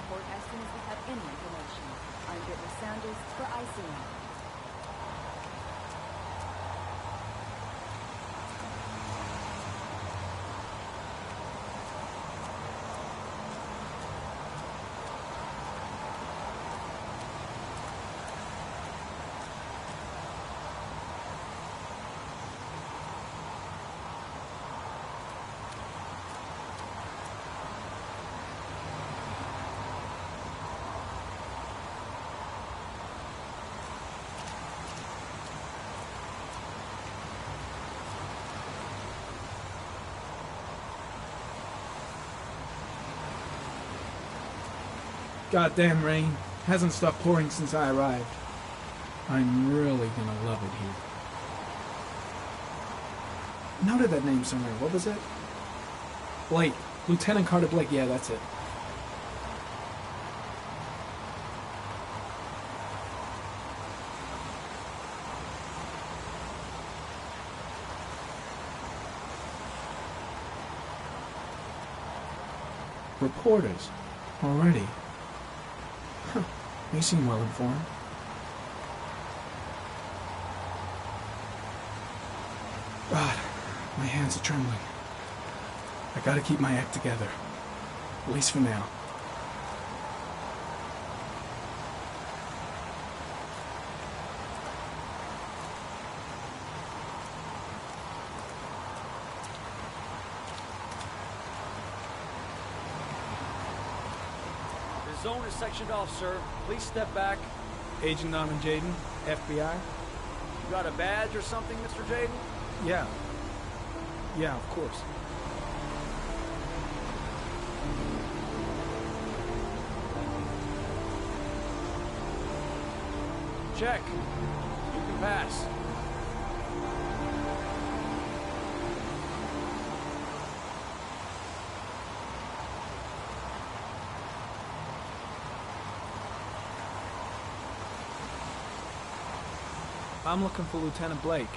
report as soon as we have any information. I'm Brittany Sanders for ICM. Goddamn rain. Hasn't stopped pouring since I arrived. I'm really gonna love it here. Noted that name somewhere. What was it? Blake. Lieutenant Carter Blake. Yeah, that's it. Reporters. Already. Huh. They seem well informed. God, my hands are trembling. I gotta keep my act together. At least for now. The zone is sectioned off, sir. Please step back. Agent Norman Jaden, FBI? You got a badge or something, Mr. Jaden? Yeah. Yeah, of course. Check. You can pass. I'm looking for Lieutenant Blake.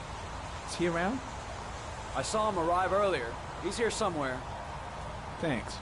Is he around? I saw him arrive earlier. He's here somewhere. Thanks.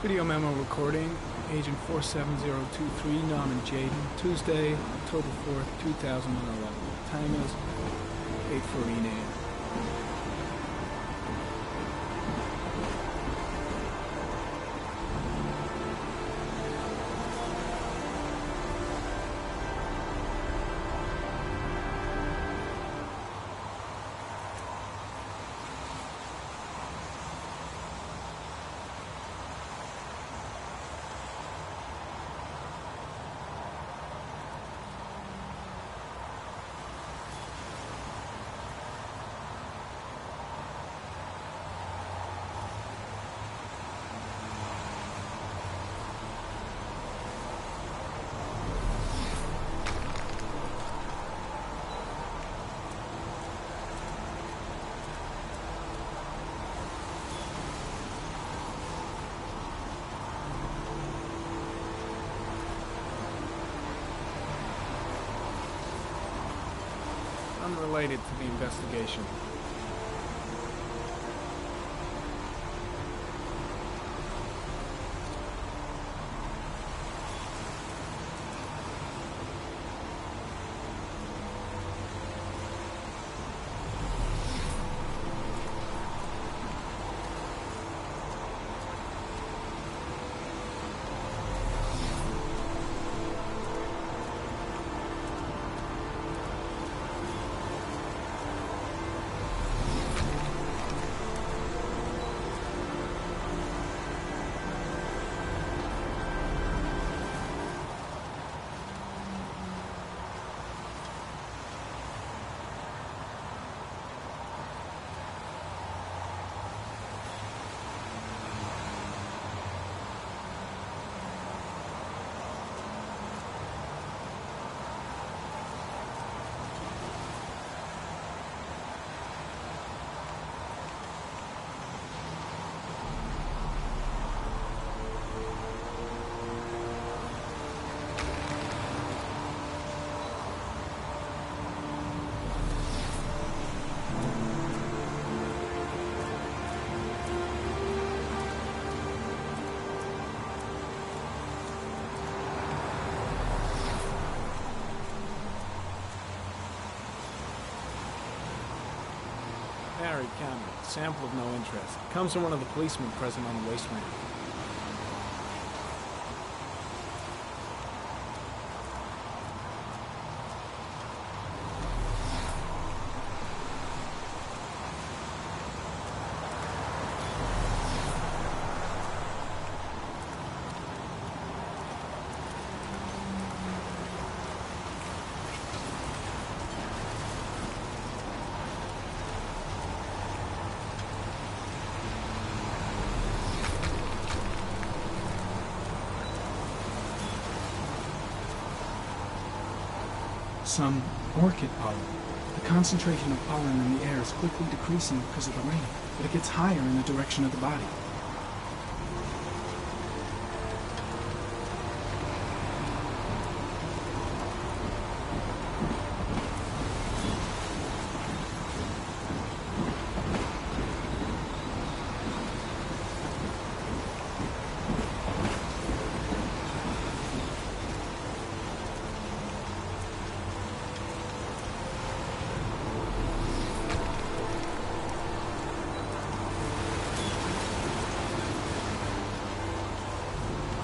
Video memo recording, Agent 47023, Norman Jaden, Tuesday, October 4th, 2011. Time is 8:14 a.m. unrelated to the investigation. Harry Cameron, sample of no interest. Comes from one of the policemen present on the waste ramp. Some orchid pollen. The concentration of pollen in the air is quickly decreasing because of the rain, but it gets higher in the direction of the body.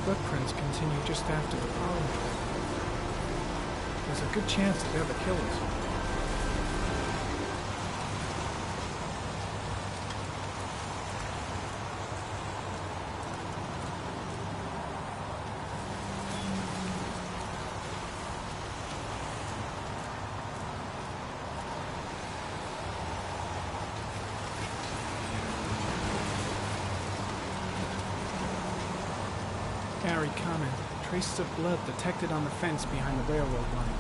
Footprints continue just after the pollen trail. There's a good chance that they're the killers. Gary comment. Traces of blood detected on the fence behind the railroad line.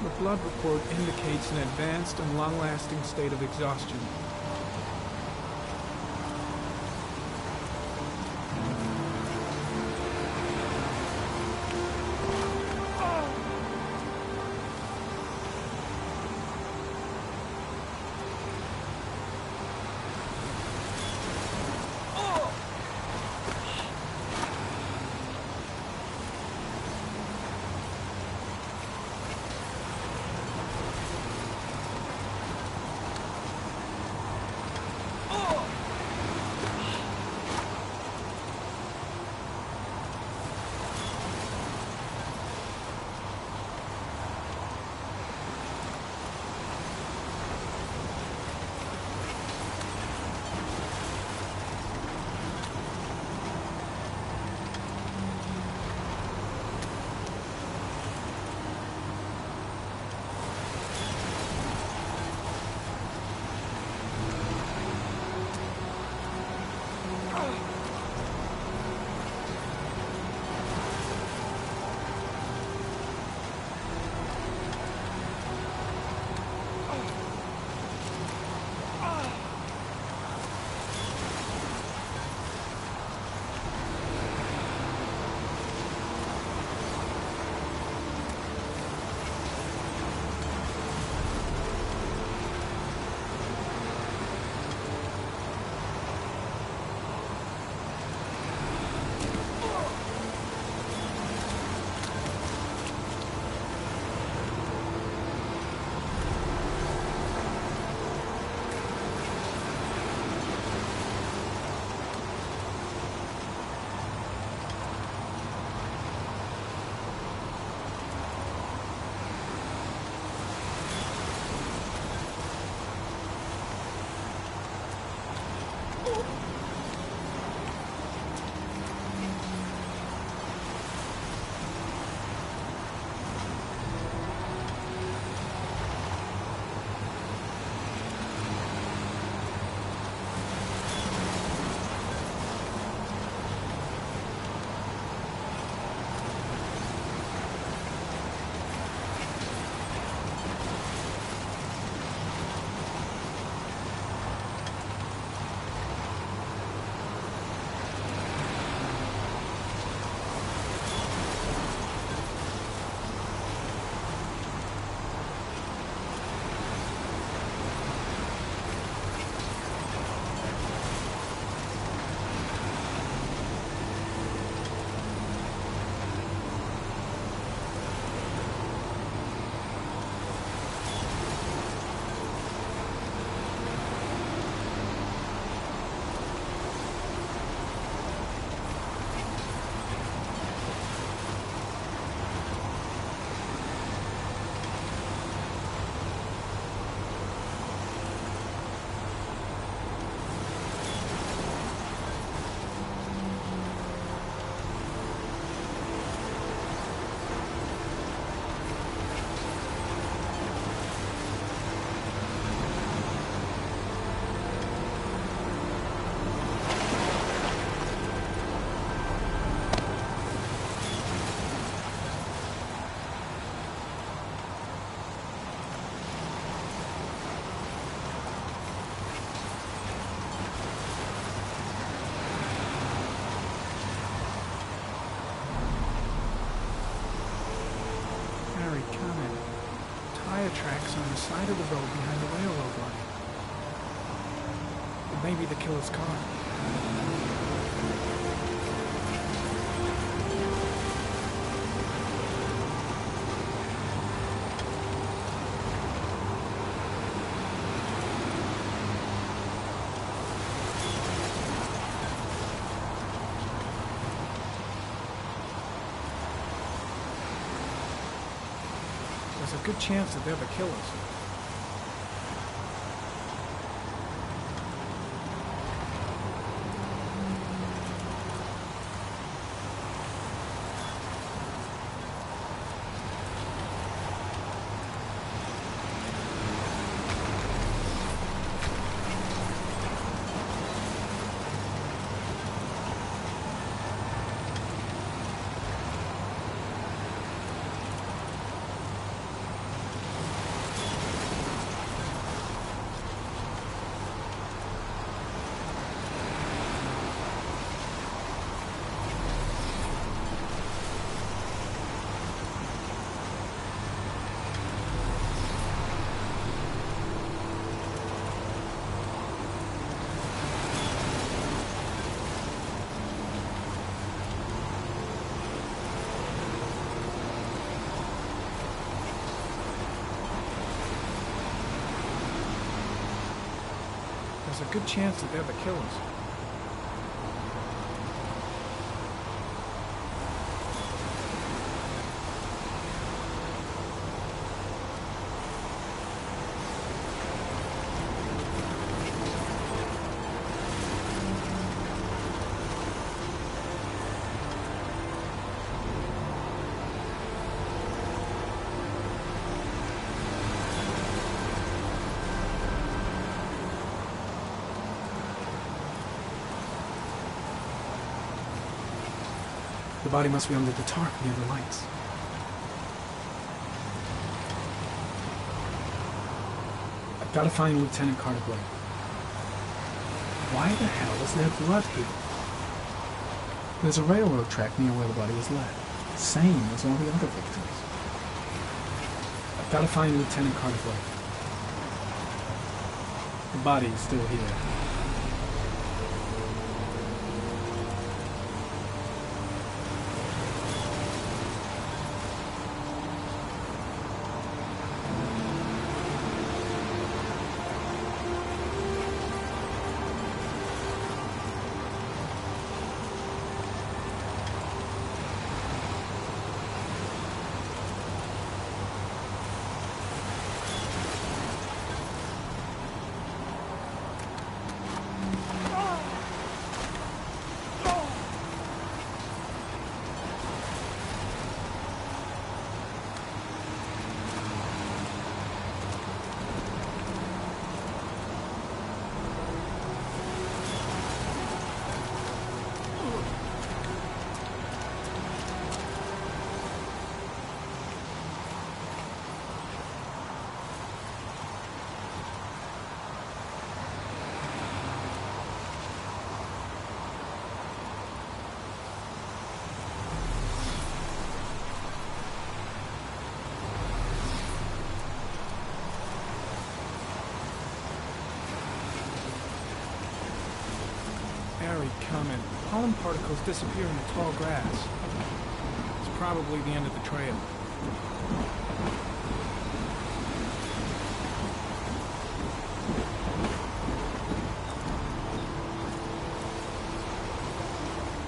The blood report indicates an advanced and long-lasting state of exhaustion. tracks on the side of the road behind the railroad line. It may be the killer's car. There's a good chance that they're the killers. There's a good chance that they're the killers. The body must be under the tarp near the lights. I've got to find Lieutenant Carter Blake. Why the hell is there blood here? There's a railroad track near where the body was left. Same as all the other victims. I've got to find Lieutenant Carter Blake. The body is still here. Comment. Pollen particles disappear in the tall grass. It's probably the end of the trail.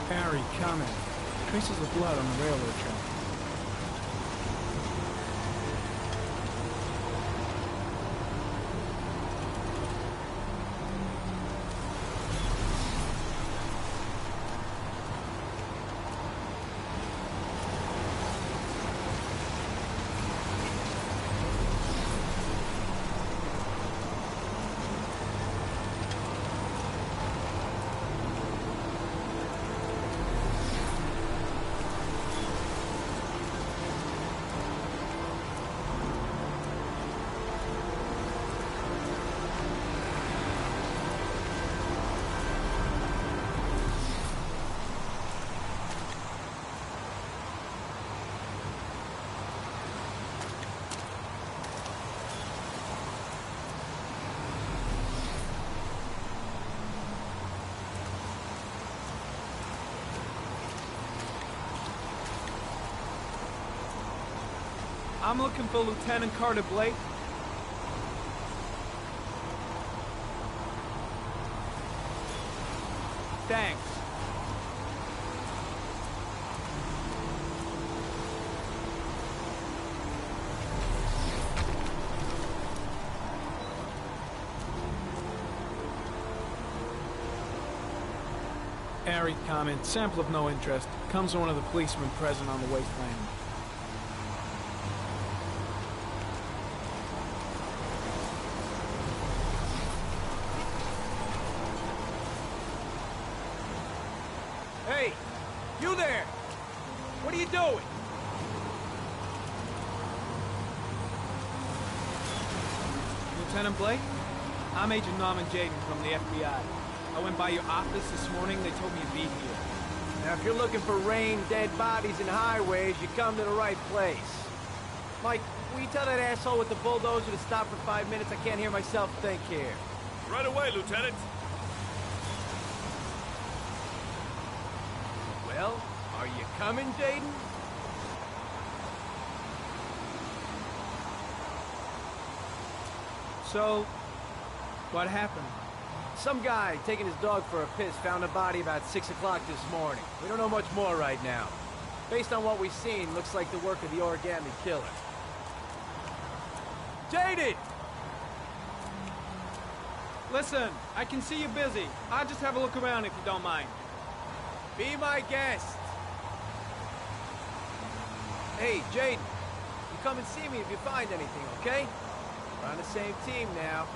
Harry, comment. Traces of blood on the railroad track. I'm looking for Lieutenant Carter Blake. Thanks. Harry comment, sample of no interest. Comes from one of the policemen present on the wasteland. Hey, you there! What are you doing? Lieutenant Blake? I'm Agent Norman Jaden from the FBI. I went by your office this morning. They told me you'd be here. Now, if you're looking for rain, dead bodies, and highways, you come to the right place. Mike, will you tell that asshole with the bulldozer to stop for 5 minutes? I can't hear myself think here. Right away, Lieutenant. Well, are you coming, Jaden? So, what happened? Some guy taking his dog for a piss found a body about 6 o'clock this morning. We don't know much more right now. Based on what we've seen, looks like the work of the origami killer. Jaden! Listen, I can see you're busy. I'll just have a look around if you don't mind. Be my guest. Hey, Jaden, you come and see me if you find anything, okay? We're on the same team now.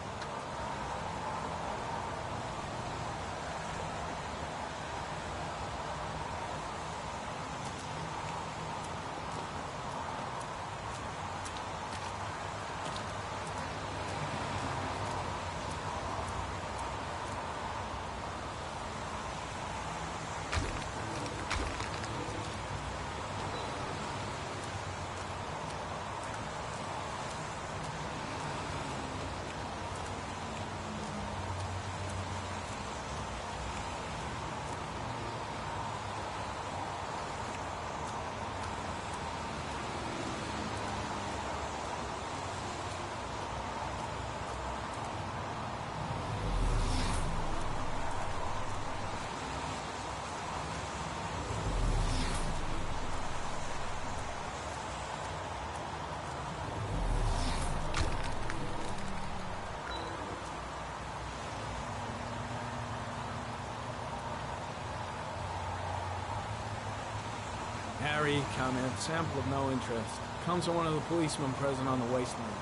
Harry comment, sample of no interest. Comes from one of the policemen present on the wasteland.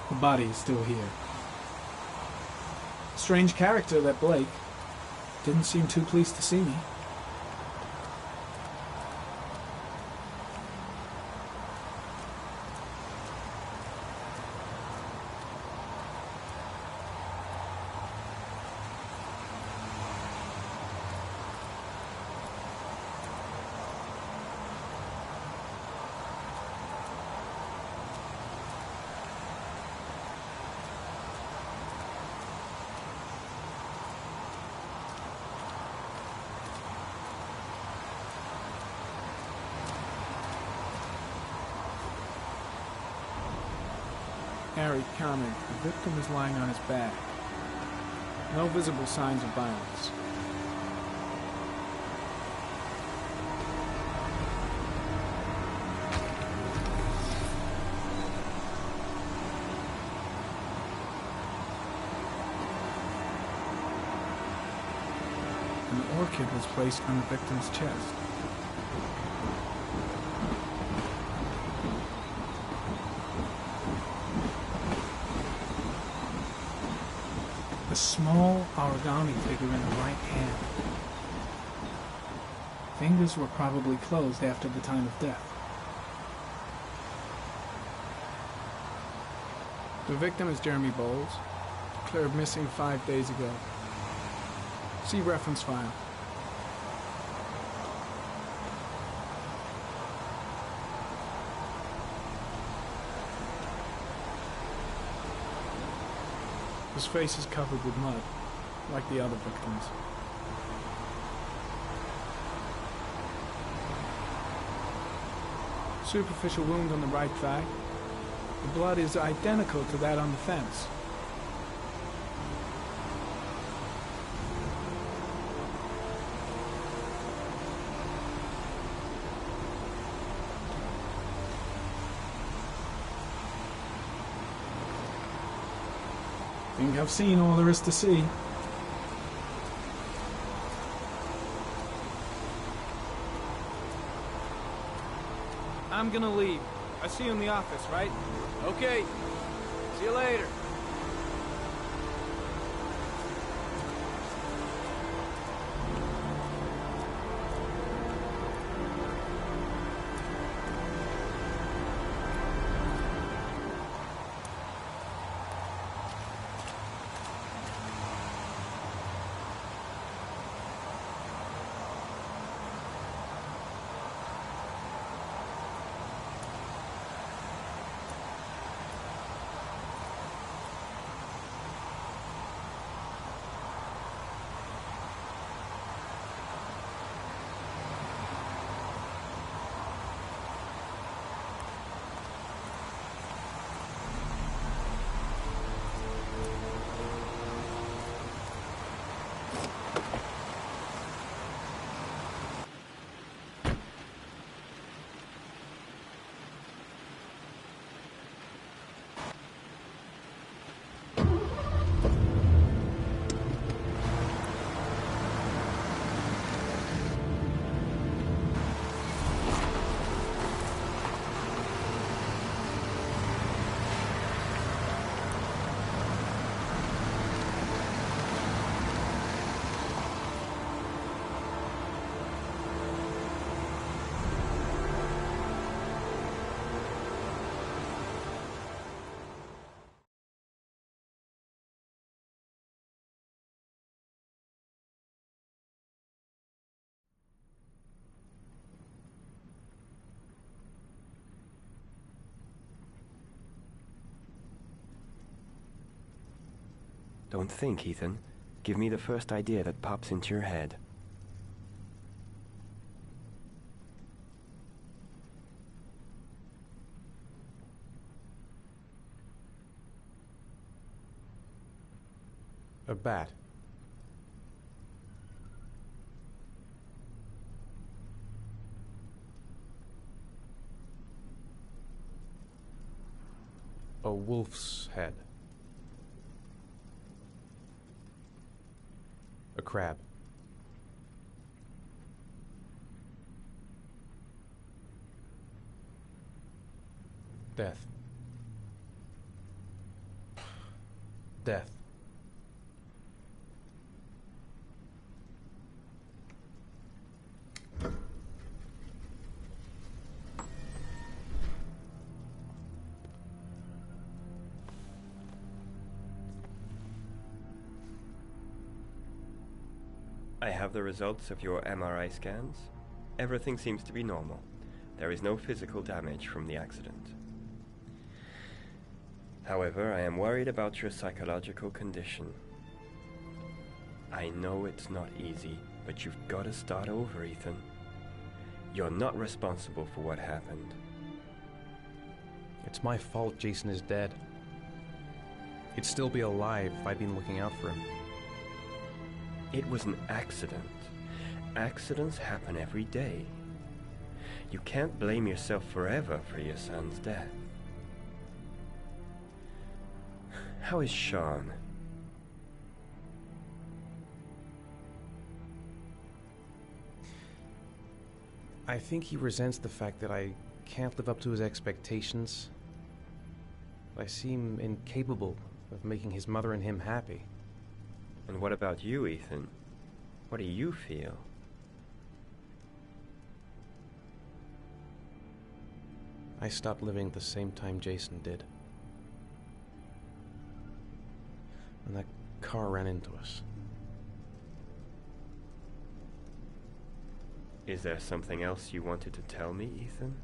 The body is still here. Strange character, that Blake. Didn't seem too pleased to see me. Harry comment, the victim is lying on his back. No visible signs of violence. An orchid was placed on the victim's chest. A small origami figure in the right hand. Fingers were probably closed after the time of death. The victim is Jeremy Bowles, declared missing 5 days ago. See reference file. His face is covered with mud, like the other victims. Superficial wound on the right thigh. The blood is identical to that on the fence. Think I've seen all there is to see. I'm gonna leave. I see you in the office, right? Okay. See you later. Don't think, Ethan. Give me the first idea that pops into your head. A bat. A wolf's head. A crab. Death. Death. I have the results of your MRI scans. Everything seems to be normal. There is no physical damage from the accident. However, I am worried about your psychological condition. I know it's not easy, but you've got to start over, Ethan. You're not responsible for what happened. It's my fault Jason is dead. He'd still be alive if I'd been looking out for him. It was an accident. Accidents happen every day. You can't blame yourself forever for your son's death. How is Sean? I think he resents the fact that I can't live up to his expectations. I seem incapable of making his mother and him happy. And what about you, Ethan? What do you feel? I stopped living at the same time Jason did. And that car ran into us. Is there something else you wanted to tell me, Ethan?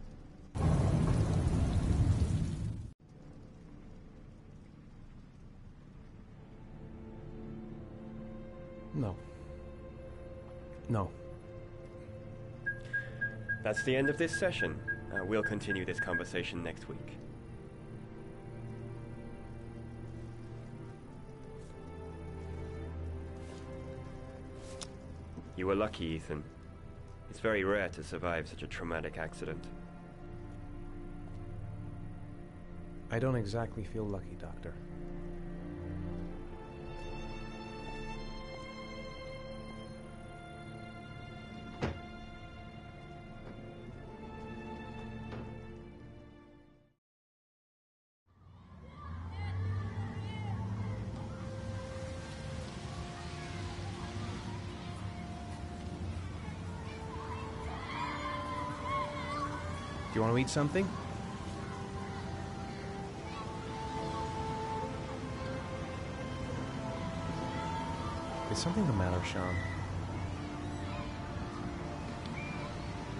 No. No. That's the end of this session. We'll continue this conversation next week. You were lucky, Ethan. It's very rare to survive such a traumatic accident. I don't exactly feel lucky, Doctor. Do you want to eat something? Is something the matter, Sean?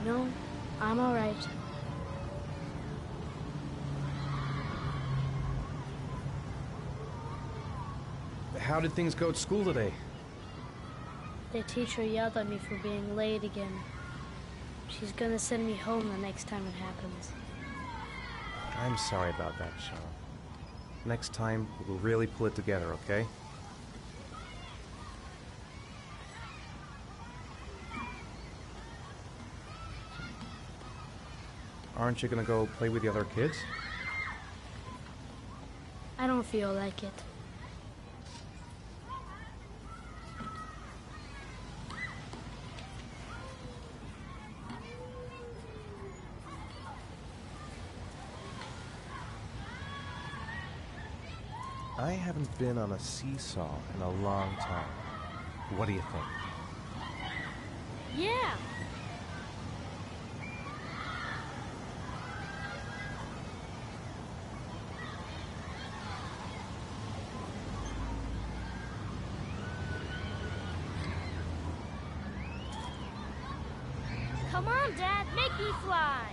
No, I'm all right. How did things go at school today? The teacher yelled at me for being late again. She's gonna send me home the next time it happens. I'm sorry about that, Sean. Next time, we'll really pull it together, okay? Aren't you gonna go play with the other kids? I don't feel like it. I haven't been on a seesaw in a long time. What do you think? Yeah! Come on, Dad, make me fly!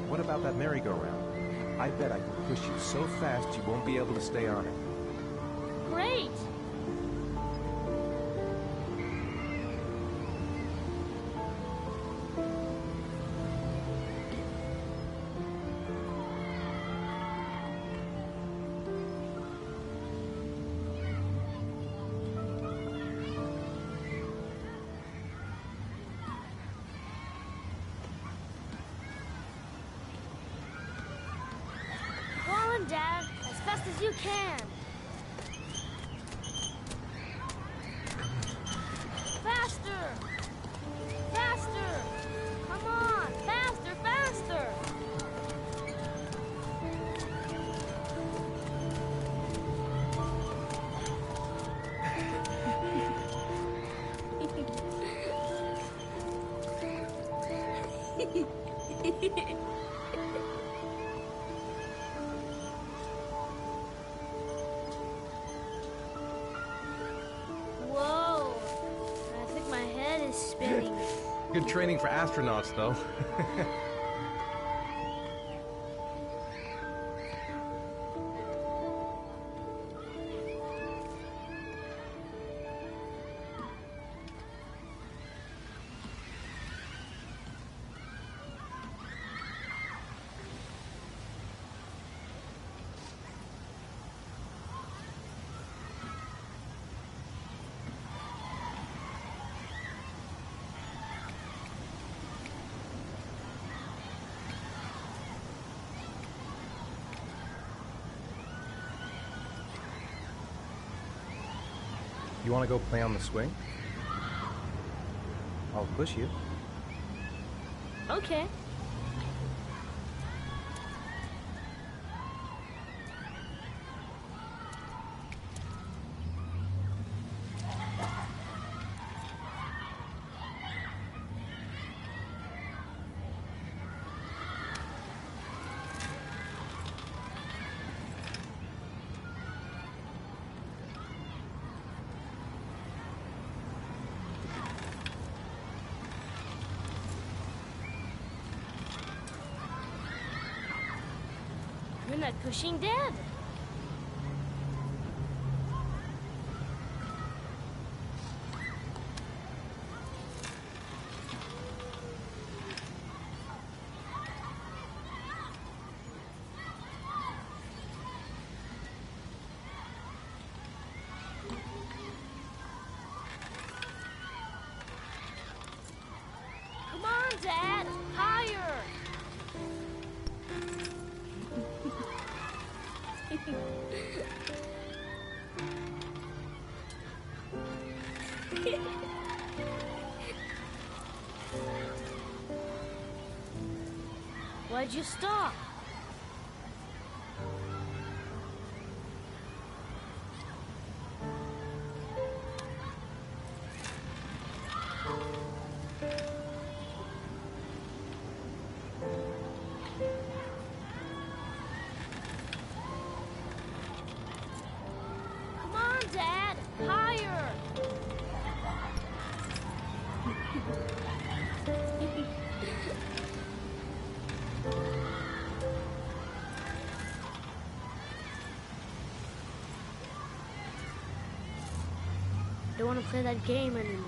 What about that merry-go-round? I bet I can push you so fast you won't be able to stay on it. Great! Go on, Dad, as fast as you can. Whoa! I think my head is spinning. Good training for astronauts, though. You want to go play on the swing? I'll push you. Okay. You're not pushing, Dad. Come on, Dad. Higher. Why'd you stop? Come on, Dad. Higher. Don't want to play that game anymore.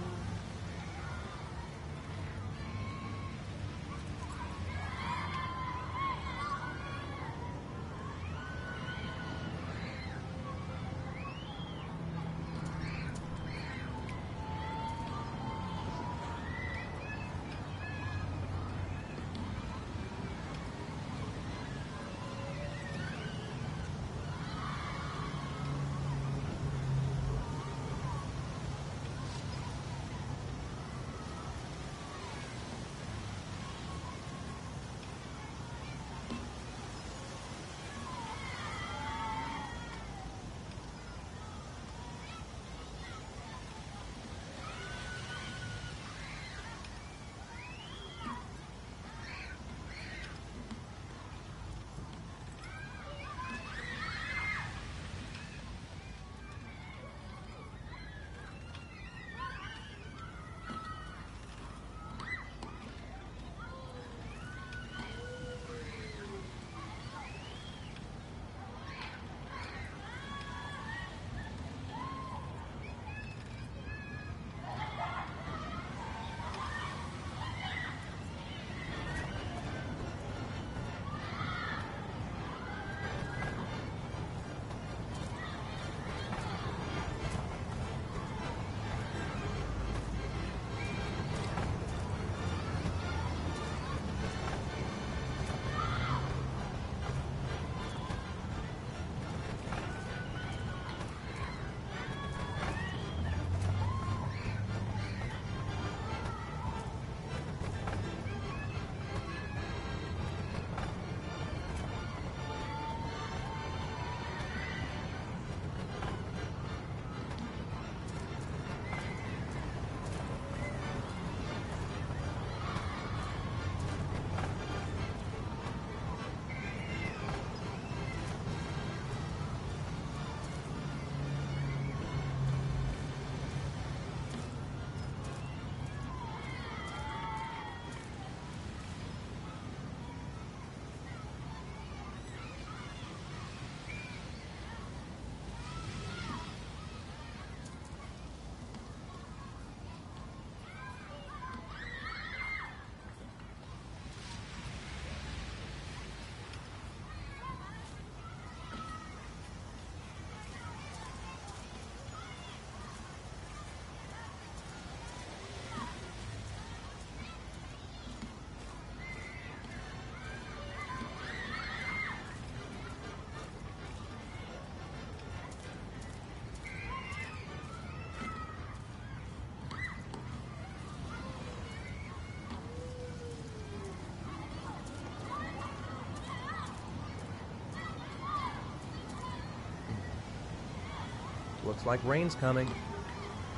Looks like rain's coming.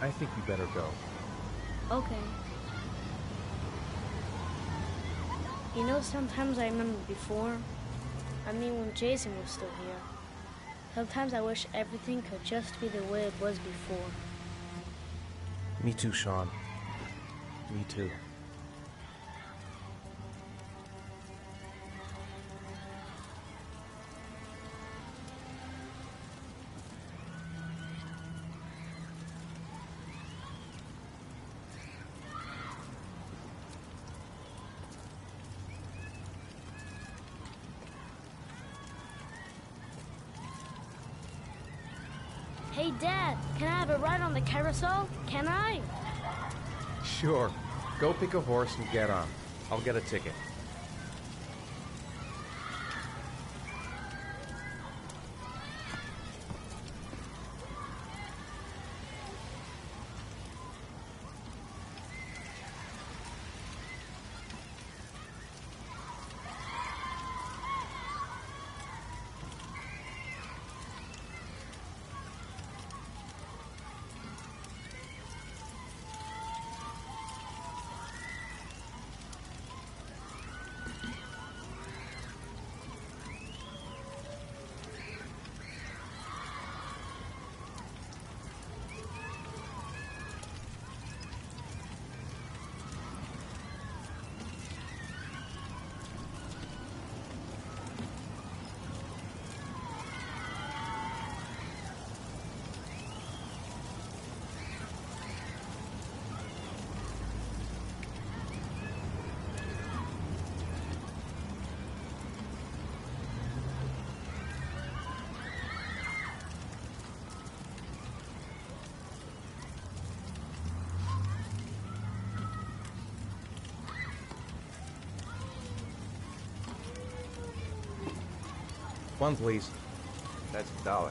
I think you better go. Okay. You know, sometimes I remember before. I mean, when Jason was still here. Sometimes I wish everything could just be the way it was before. Me too, Sean. Me too. Hey, Dad, can I have a ride on the carousel? Can I? Sure. Go pick a horse and get on. I'll get a ticket. One, please. That's $1.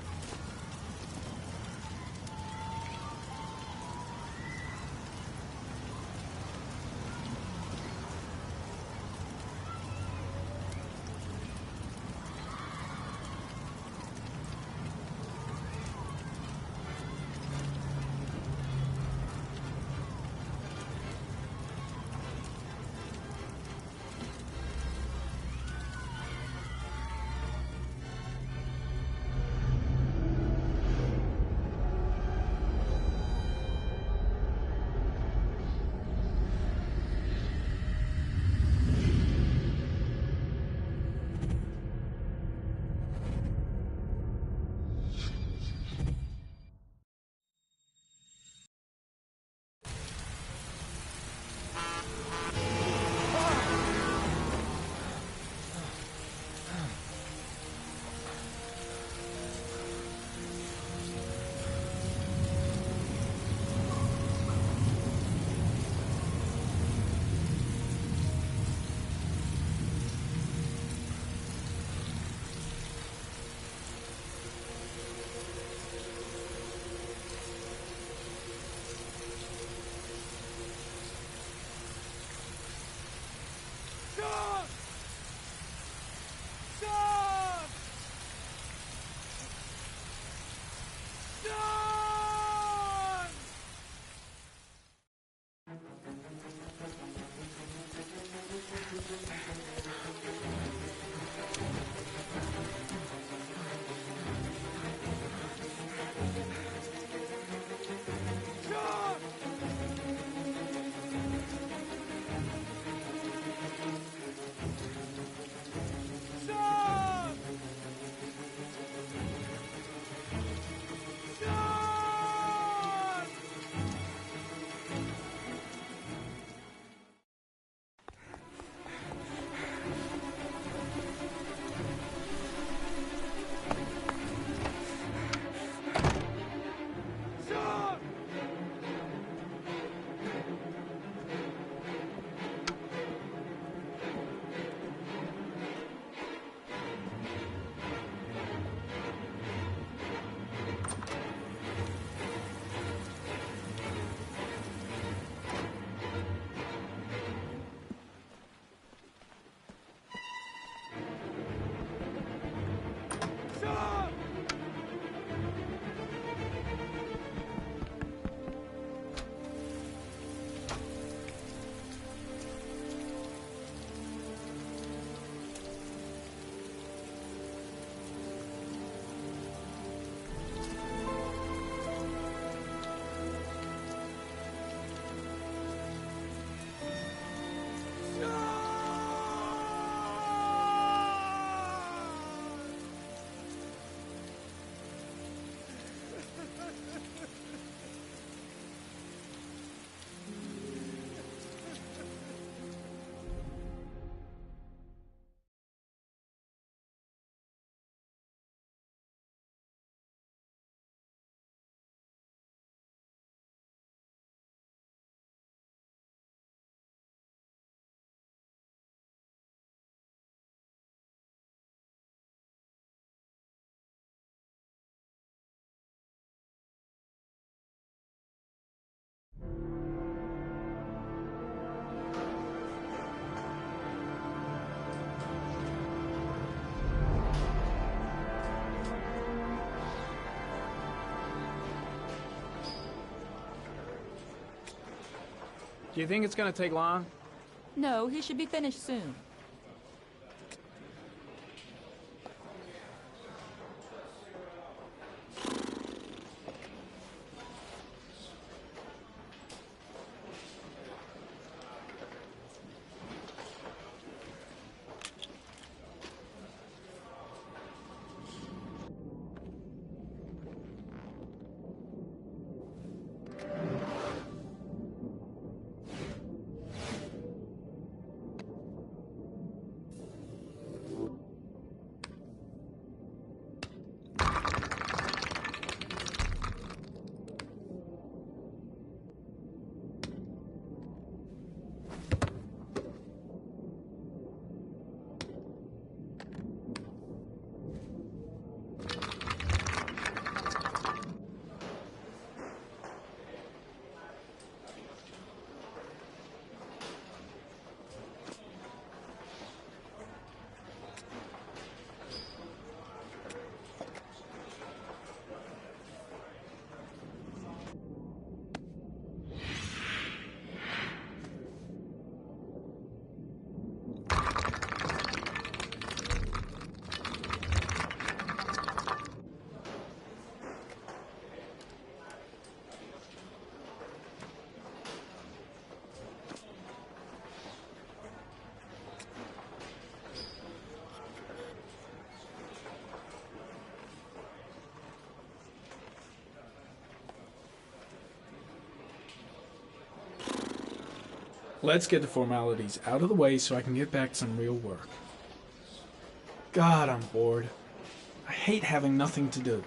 Do you think it's gonna take long? No, he should be finished soon. Let's get the formalities out of the way so I can get back to some real work. God, I'm bored. I hate having nothing to do.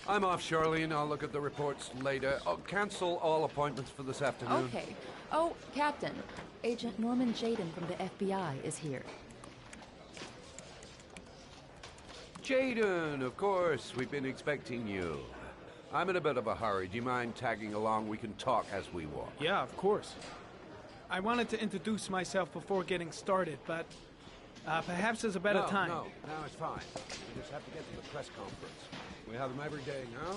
I'm off, Charlene. I'll look at the reports later. Oh, cancel all appointments for this afternoon. Okay. Oh, Captain. Agent Norman Jaden from the FBI is here. Jaden, of course. We've been expecting you. I'm in a bit of a hurry. Do you mind tagging along? We can talk as we walk. Yeah, of course. I wanted to introduce myself before getting started, but perhaps there's a better time. No, it's fine. We just have to get to the press conference. We have them every day now.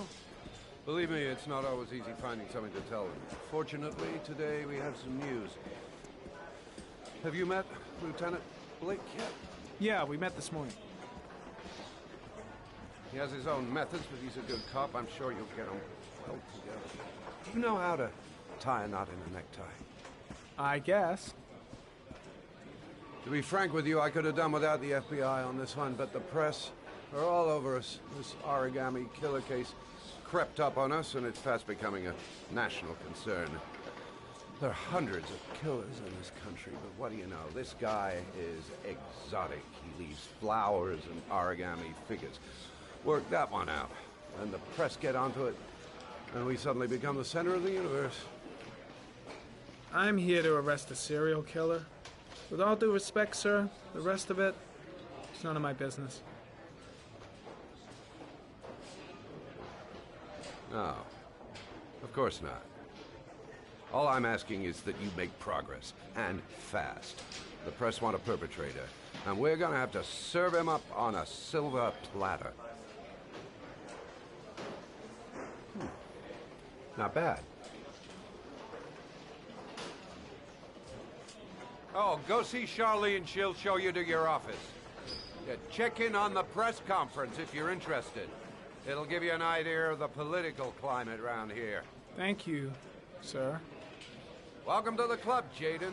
Believe me, it's not always easy finding something to tell them. Fortunately, today we have some news. Have you met Lieutenant Blake yet? Yeah, we met this morning. He has his own methods, but he's a good cop. I'm sure you'll get him well together. Do you know how to tie a knot in a necktie? I guess. To be frank with you, I could have done without the FBI on this one, but the press are all over us. This origami killer case crept up on us, and it's fast becoming a national concern. There are hundreds of killers in this country, but what do you know? This guy is exotic. He leaves flowers and origami figures. Work that one out, and the press get onto it, and we suddenly become the center of the universe. I'm here to arrest a serial killer. With all due respect, sir, the rest of it, it's none of my business. No, of course not. All I'm asking is that you make progress, and fast. The press want a perpetrator, and we're gonna have to serve him up on a silver platter. Not bad. Oh, go see Charlene. She'll show you to your office. Yeah, check in on the press conference if you're interested. It'll give you an idea of the political climate around here. Thank you, sir. Welcome to the club, Jaden.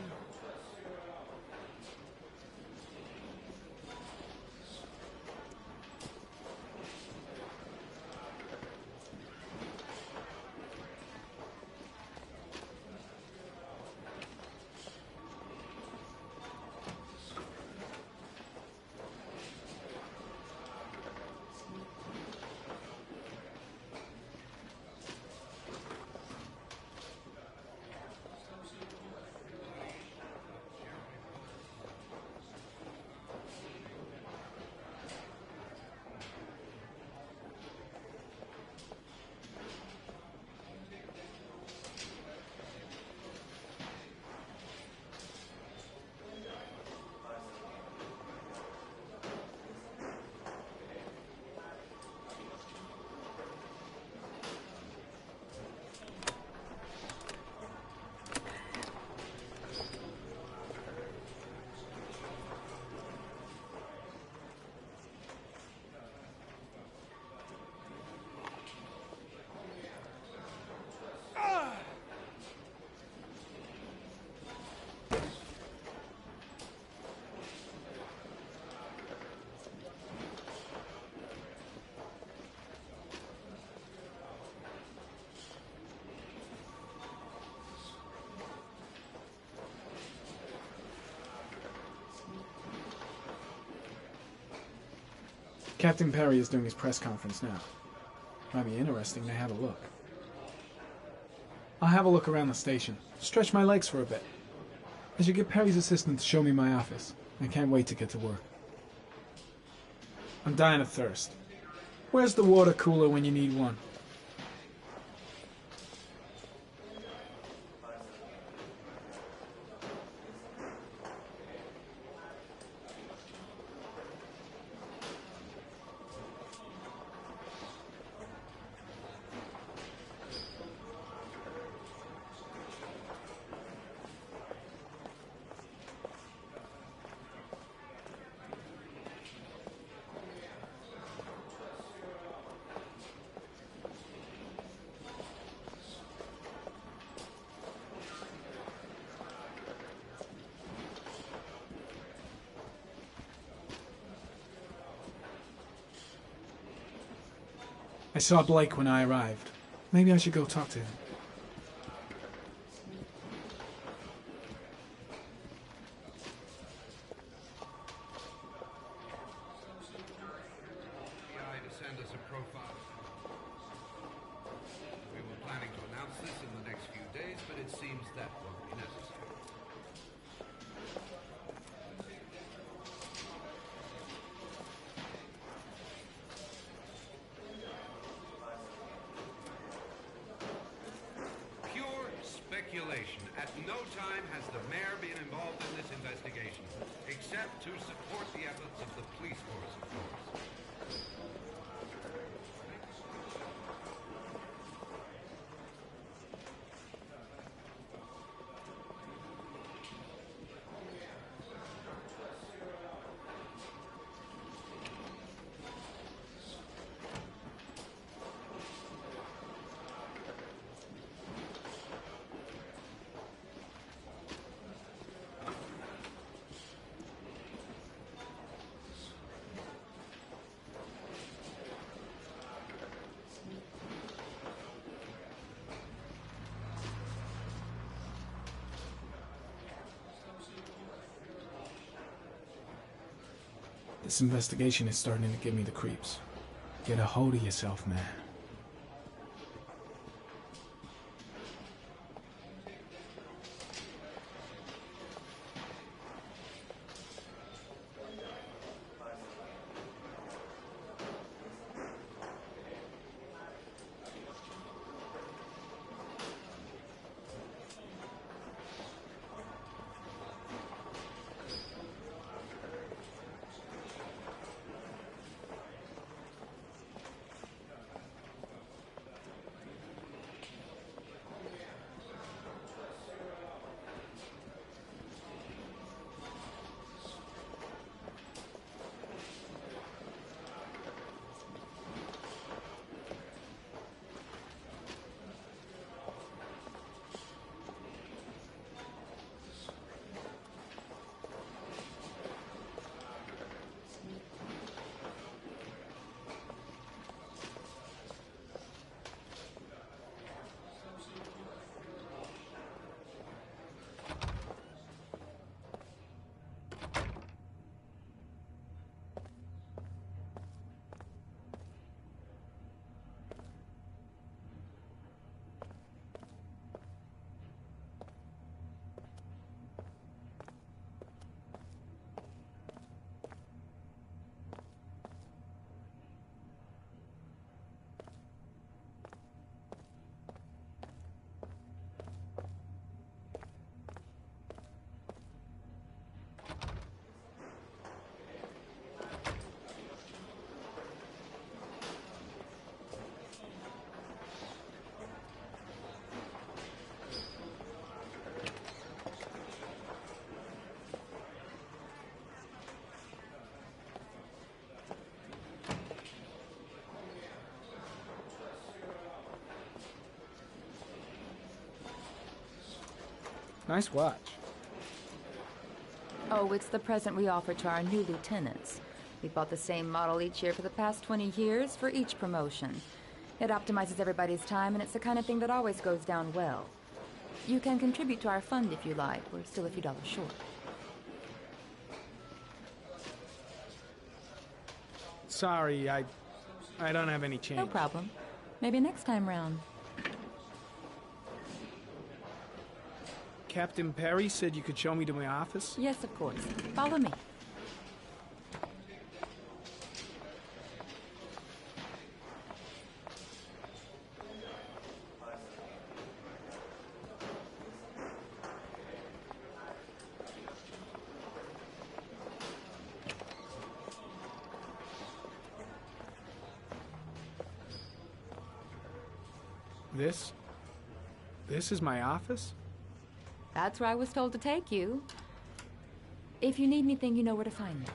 Captain Perry is doing his press conference now. Might be interesting to have a look. I'll have a look around the station. Stretch my legs for a bit. I should get Perry's assistant to show me my office. I can't wait to get to work. I'm dying of thirst. Where's the water cooler when you need one? I saw Blake when I arrived. Maybe I should go talk to him. FBI to send us a profile. We were planning to announce this in the next few days, but it seems that won't be necessary. Speculation. At no time has the mayor been involved in this investigation, except to support the efforts of the police force, of course. This investigation is starting to give me the creeps. Get a hold of yourself, man. Nice watch. Oh, it's the present we offer to our new lieutenants. We bought the same model each year for the past 20 years for each promotion. It optimizes everybody's time, and it's the kind of thing that always goes down well. You can contribute to our fund if you like. We're still a few dollars short. Sorry, I don't have any change. No problem. Maybe next time round. Captain Perry said you could show me to my office? Yes, of course. Follow me. This is my office? That's where I was told to take you. If you need anything, you know where to find me.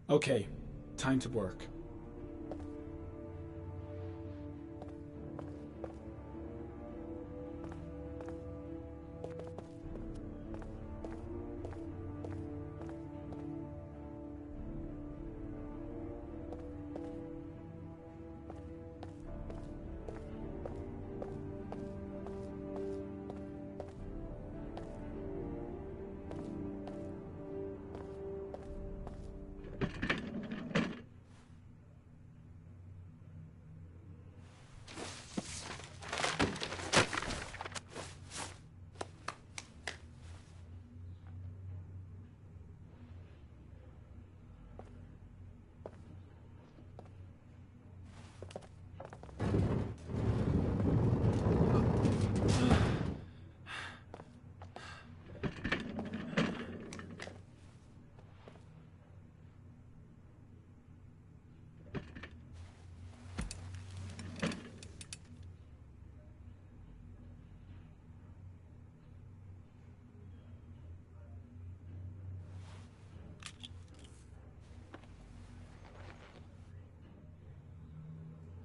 Okay, time to work.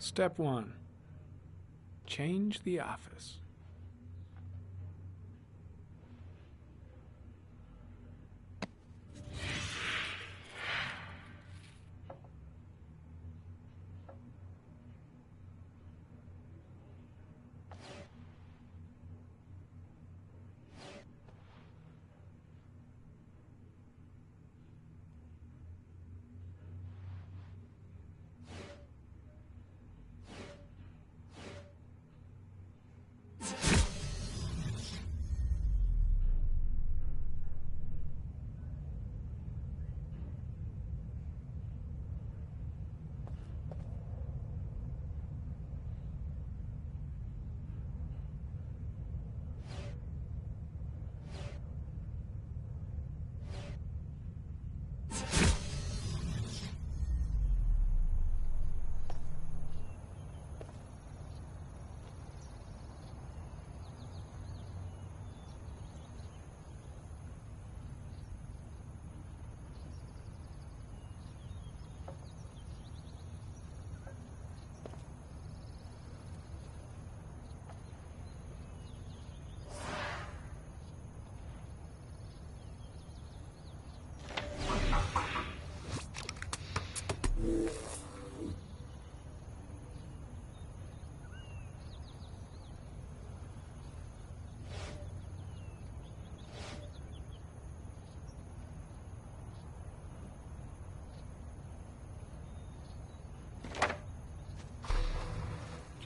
Step 1. Change the office.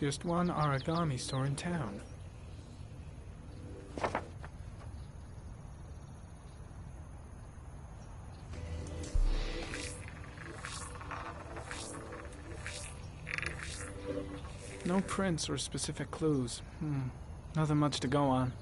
Just one origami store in town. No prints or specific clues. Nothing much to go on.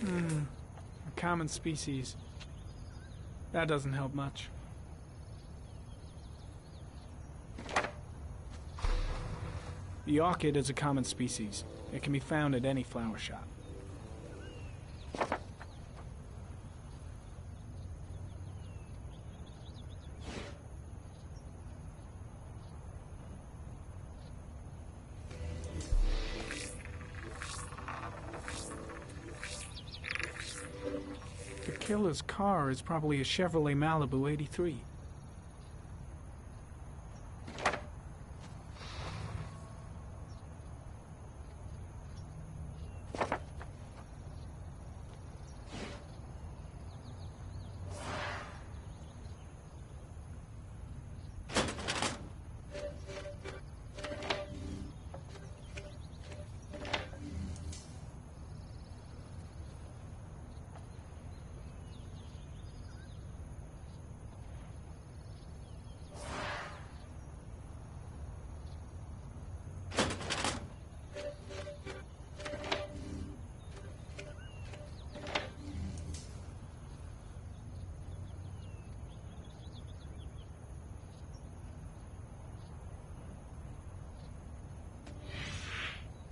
A common species. That doesn't help much. The orchid is a common species. It can be found at any flower shop. The killer's car is probably a Chevrolet Malibu 83.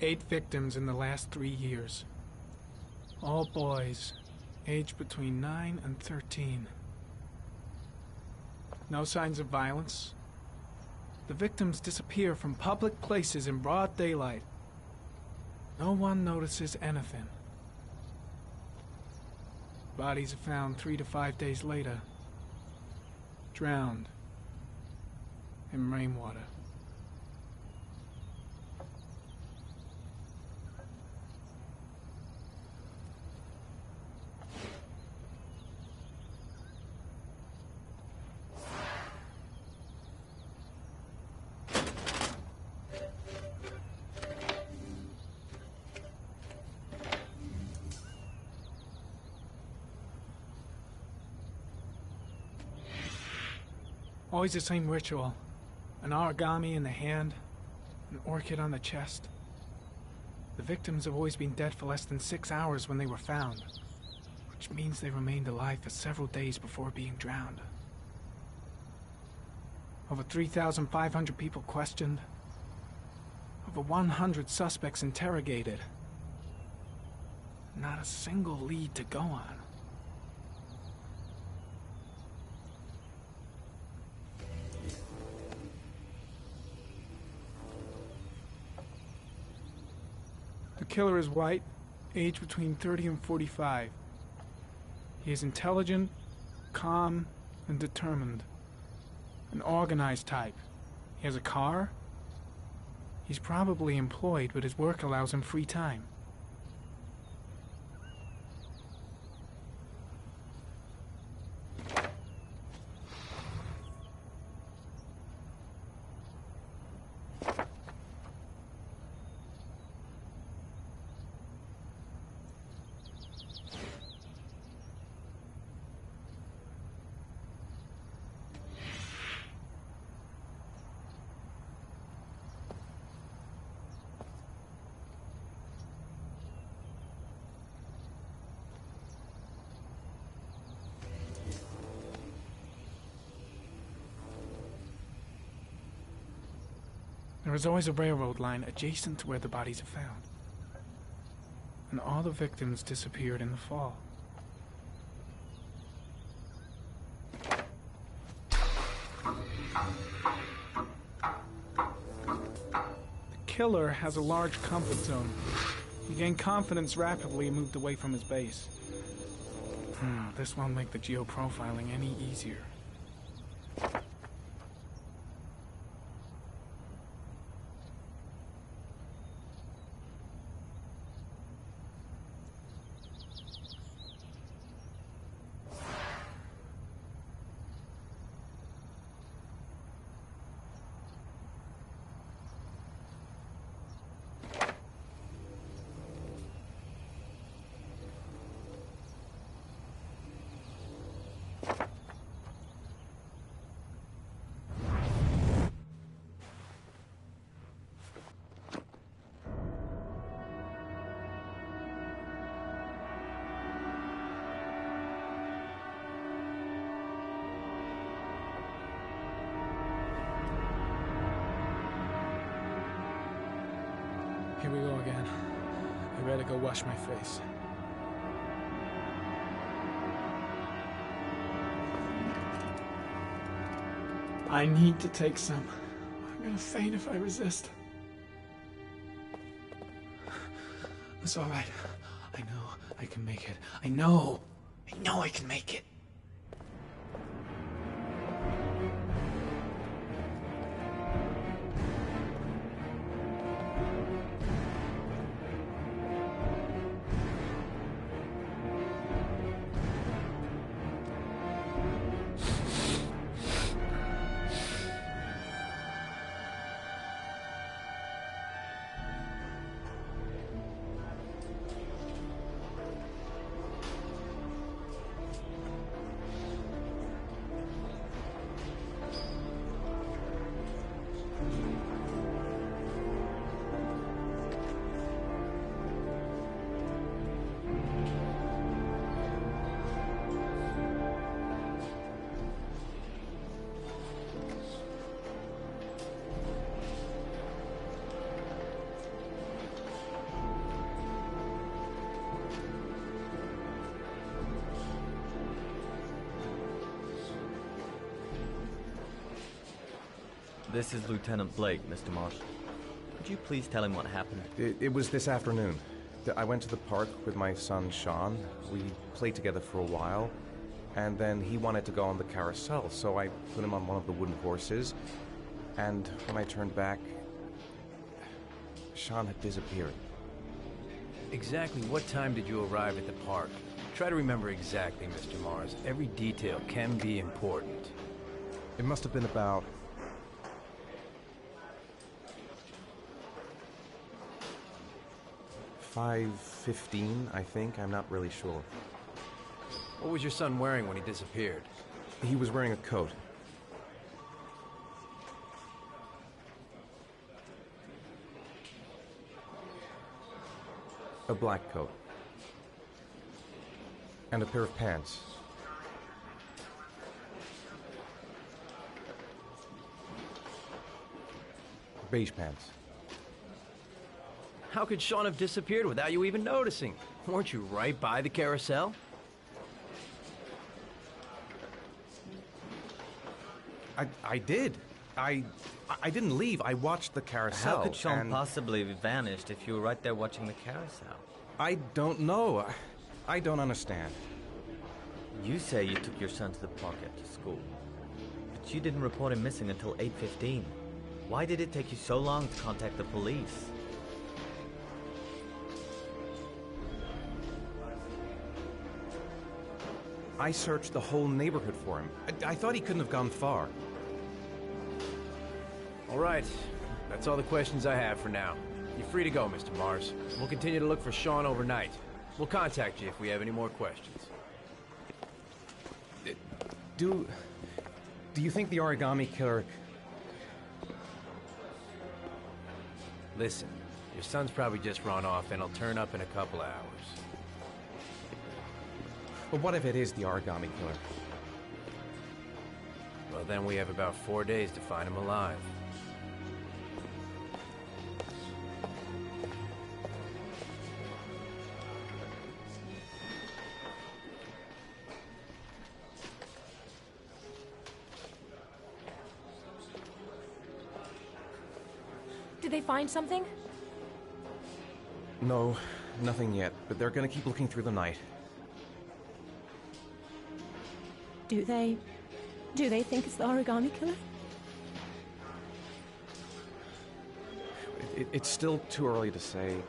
Eight victims in the last 3 years. All boys, aged between 9 and 13. No signs of violence. The victims disappear from public places in broad daylight. No one notices anything. Bodies are found 3 to 5 days later, drowned in rainwater. Always the same ritual. An origami in the hand, an orchid on the chest. The victims have always been dead for less than 6 hours when they were found, which means they remained alive for several days before being drowned. Over 3,500 people questioned. Over 100 suspects interrogated. Not a single lead to go on. The killer is white, aged between 30 and 45. He is intelligent, calm, and determined. An organized type. He has a car. He's probably employed, but his work allows him free time. There is always a railroad line adjacent to where the bodies are found. And all the victims disappeared in the fall. The killer has a large comfort zone. He gained confidence rapidly and moved away from his base. This won't make the geoprofiling any easier. we go again. I better go wash my face. I need to take some. I'm gonna faint if I resist. It's all right. I know I can make it. I know I can make it. This is Lieutenant Blake, Mr. Marsh. Could you please tell him what happened? It was this afternoon. I went to the park with my son, Sean. We played together for a while, and then he wanted to go on the carousel, so I put him on one of the wooden horses, and when I turned back, Sean had disappeared. Exactly what time did you arrive at the park? Try to remember exactly, Mr. Mars. Every detail can be important. It must have been about 5:15, I think. I'm not really sure. What was your son wearing when he disappeared? He was wearing a coat. A black coat. And a pair of pants. Beige pants. How could Sean have disappeared without you even noticing? Weren't you right by the carousel? I did. I didn't leave. I watched the carousel. How could Sean possibly have vanished if you were right there watching the carousel? I don't know. I don't understand. You say you took your son to the park after school, but you didn't report him missing until 8:15. Why did it take you so long to contact the police? I searched the whole neighborhood for him. I thought he couldn't have gone far. All right. That's all the questions I have for now. You're free to go, Mr. Mars. We'll continue to look for Sean overnight. We'll contact you if we have any more questions. Do you think the origami killer... Listen, your son's probably just run off and he'll turn up in a couple hours. But what if it is the origami killer? Well, then we have about 4 days to find him alive. Did they find something? No, nothing yet, but they're gonna keep looking through the night. Do they think it's the origami killer? It's still too early to say,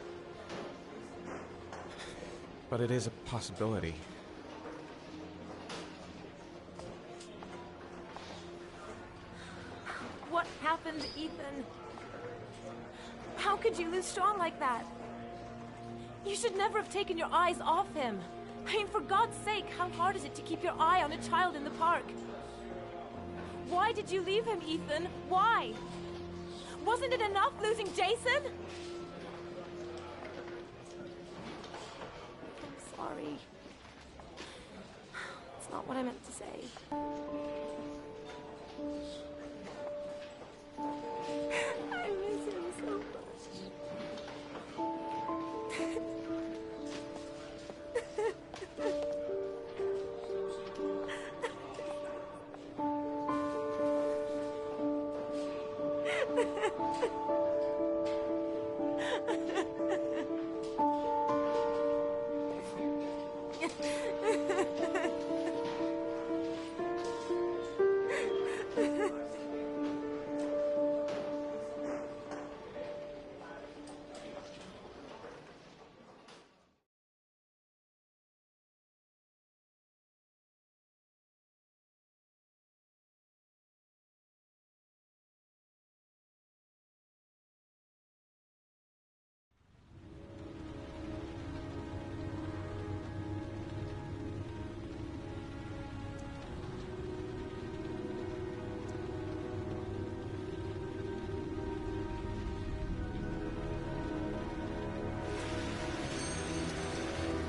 but it is a possibility. What happened, Ethan? How could you lose Sean like that? You should never have taken your eyes off him. I mean, for God's sake, how hard is it to keep your eye on a child in the park? Why did you leave him, Ethan? Why? Wasn't it enough losing Jason? I'm sorry. It's not what I meant to say. I miss him so much.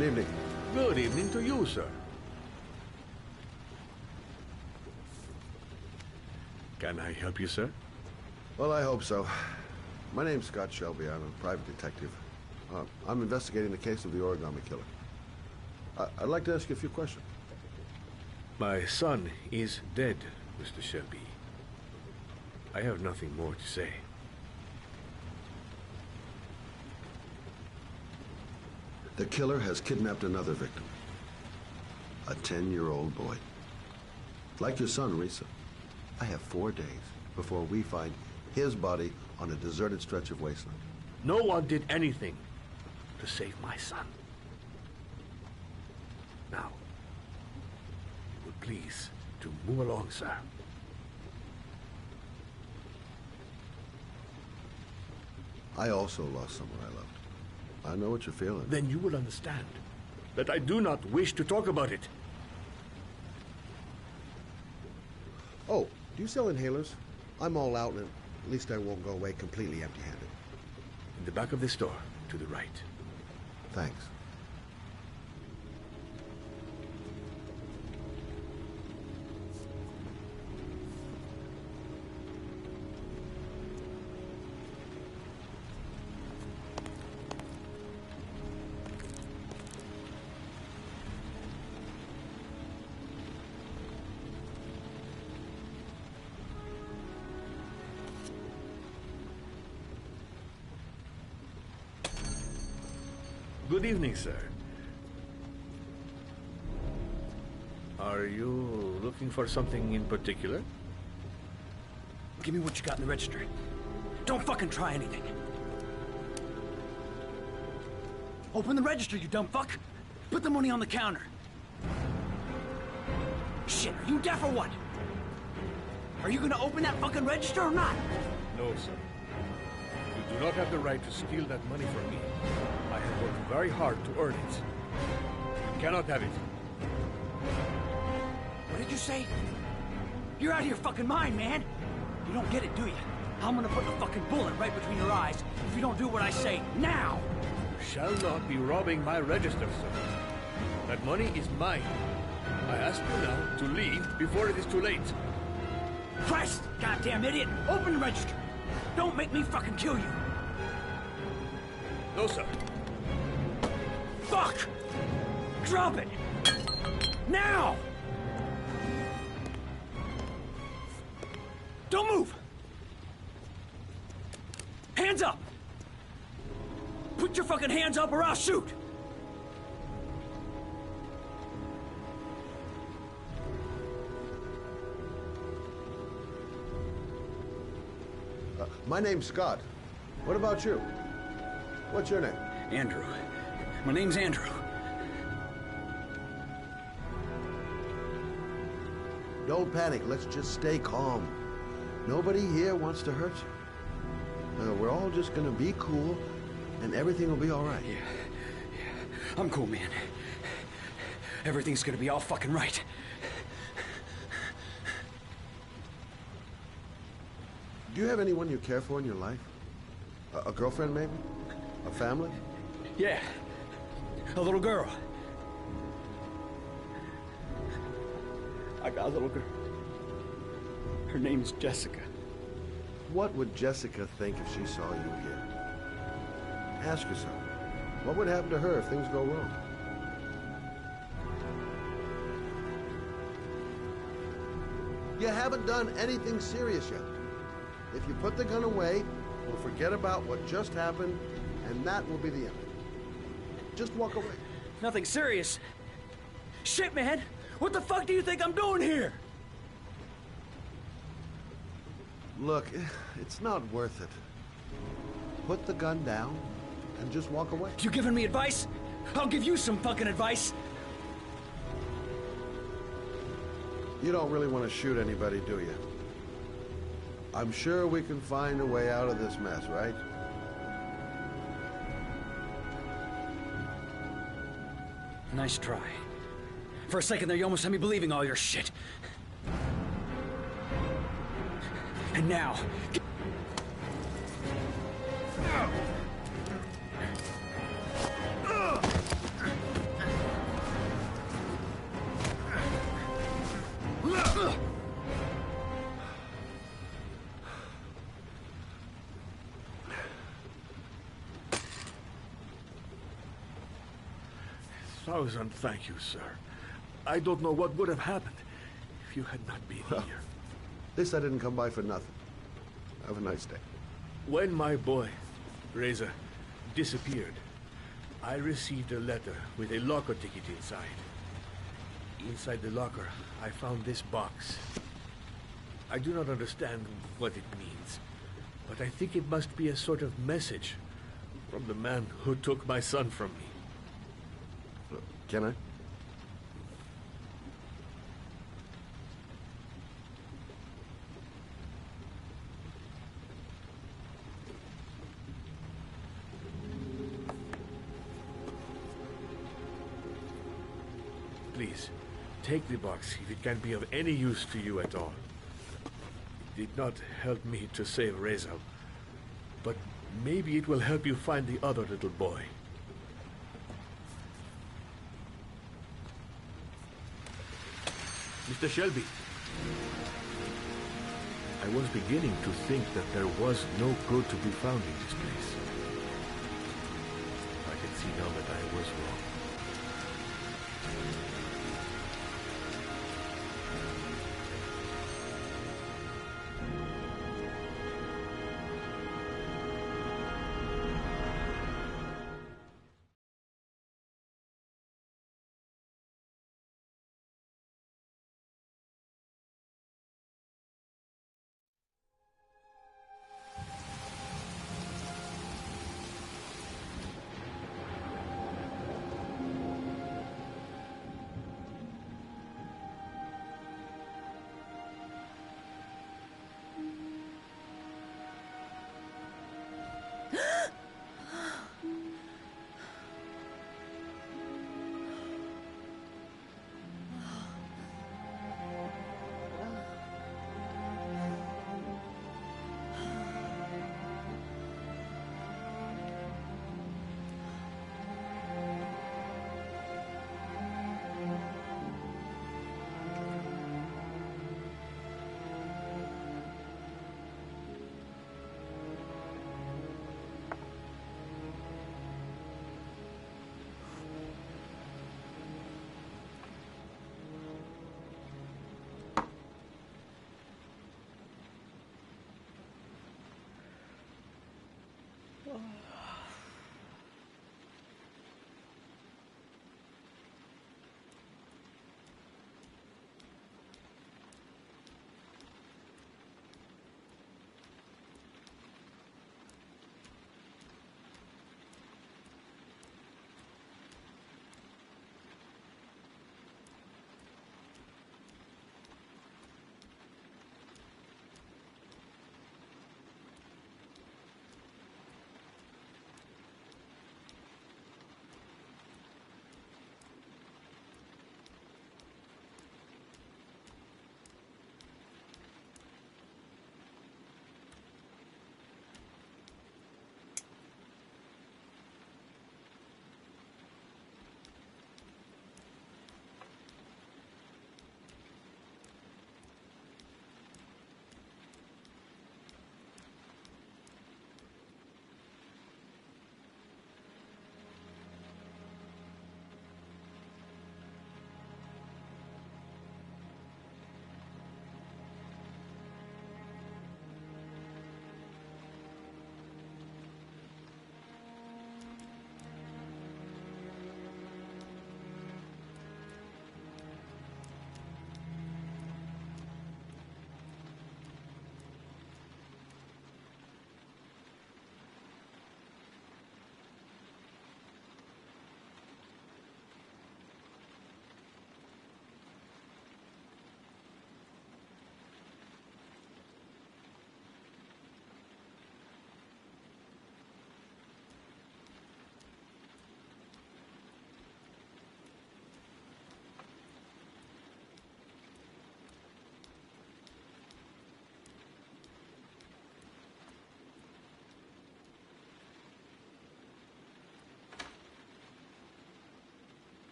Good evening. Good evening to you, sir. Can I help you, sir? Well, I hope so. My name's Scott Shelby. I'm a private detective. I'm investigating the case of the origami killer. I'd like to ask you a few questions. My son is dead, Mr. Shelby. I have nothing more to say. The killer has kidnapped another victim. A 10-year-old boy. Like your son, Risa. I have 4 days before we find his body on a deserted stretch of wasteland. No one did anything to save my son. Now, you will please to move along, sir. I also lost someone I loved. I know what you're feeling. Then you will understand that I do not wish to talk about it. Oh, do you sell inhalers? I'm all out, and at least I won't go away completely empty-handed. In the back of the store, to the right. Thanks. Good evening, sir. Are you looking for something in particular? Give me what you got in the register. Don't fucking try anything. Open the register, you dumb fuck. Put the money on the counter. Shit, are you deaf or what? Are you gonna open that fucking register or not? No, sir. You do not have the right to steal that money from me. I have worked very hard to earn it. You cannot have it. What did you say? You're out of your fucking mind, man. You don't get it, do you? I'm gonna put a fucking bullet right between your eyes if you don't do what I say now. You shall not be robbing my register, sir. That money is mine. I ask you now to leave before it is too late. Christ, goddamn idiot! Open the register! Don't make me fucking kill you! No, sir. Fuck! Drop it! Now! Don't move! Hands up! Put your fucking hands up or I'll shoot! My name's Scott. What about you? What's your name? Andrew. My name's Andrew. Don't panic. Let's just stay calm. Nobody here wants to hurt you. We're all just gonna be cool, and everything will be all right. Yeah. I'm cool, man. Everything's gonna be all fucking right. Do you have anyone you care for in your life? A girlfriend, maybe? A family? Yeah. A little girl. I got a little girl. Her name's Jessica. What would Jessica think if she saw you here? Ask yourself, what would happen to her if things go wrong? You haven't done anything serious yet. If you put the gun away, we'll forget about what just happened, and that will be the end. Just walk away. Nothing serious. Shit, man! What the fuck do you think I'm doing here? Look, it's not worth it. Put the gun down and just walk away. You giving me advice? I'll give you some fucking advice. You don't really want to shoot anybody, do you? I'm sure we can find a way out of this mess, right? Nice try. For a second there, you almost had me believing all your shit. And now... 1,000 thank you, sir. I don't know what would have happened if you had not been here. This I didn't come by for nothing. Have a nice day. When my boy, Reza, disappeared, I received a letter with a locker ticket inside. Inside the locker, I found this box. I do not understand what it means, but I think it must be a sort of message from the man who took my son from me. Can I? Please, take the box if it can be of any use to you at all. It did not help me to save Reza, but maybe it will help you find the other little boy. Mr. Shelby, I was beginning to think that there was no good to be found in this place. I can see now that I was wrong.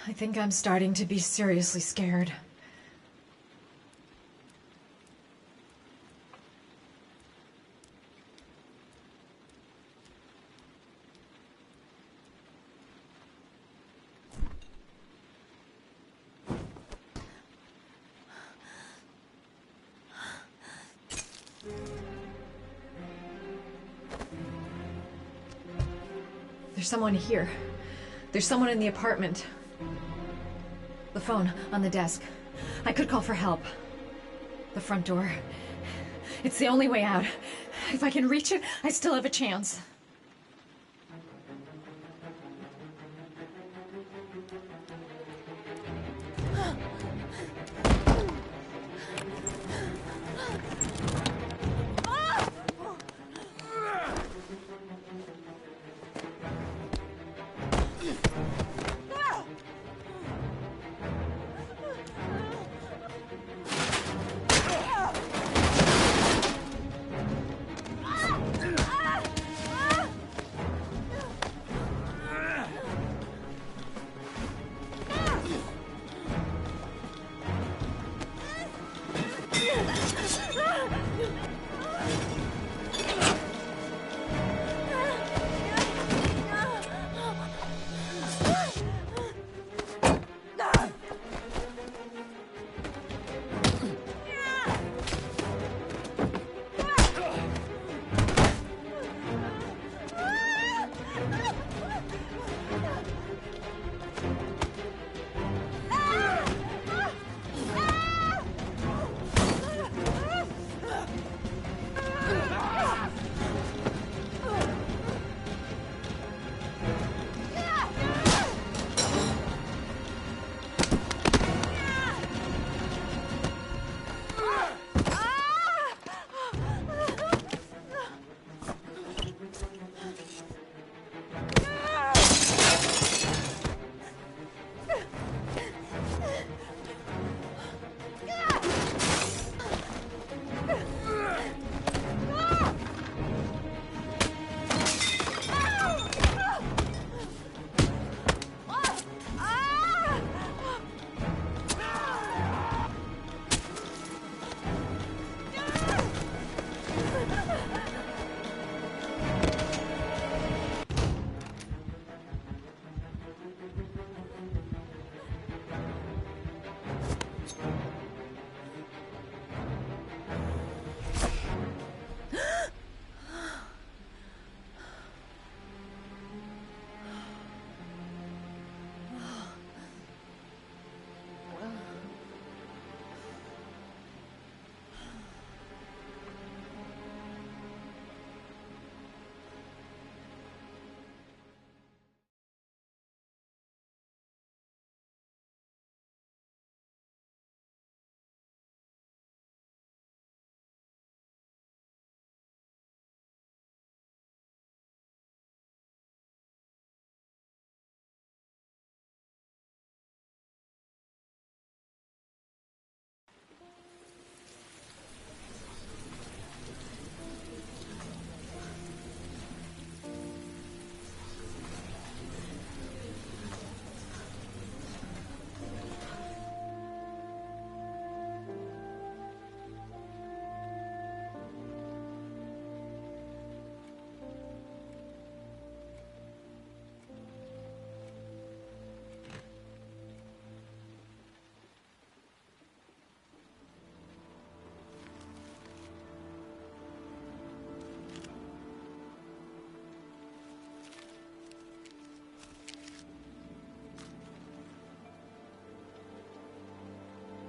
I think I'm starting to be seriously scared. There's someone here. There's someone in the apartment. The phone on the desk. I could call for help. The front door. It's the only way out. If I can reach it, I still have a chance.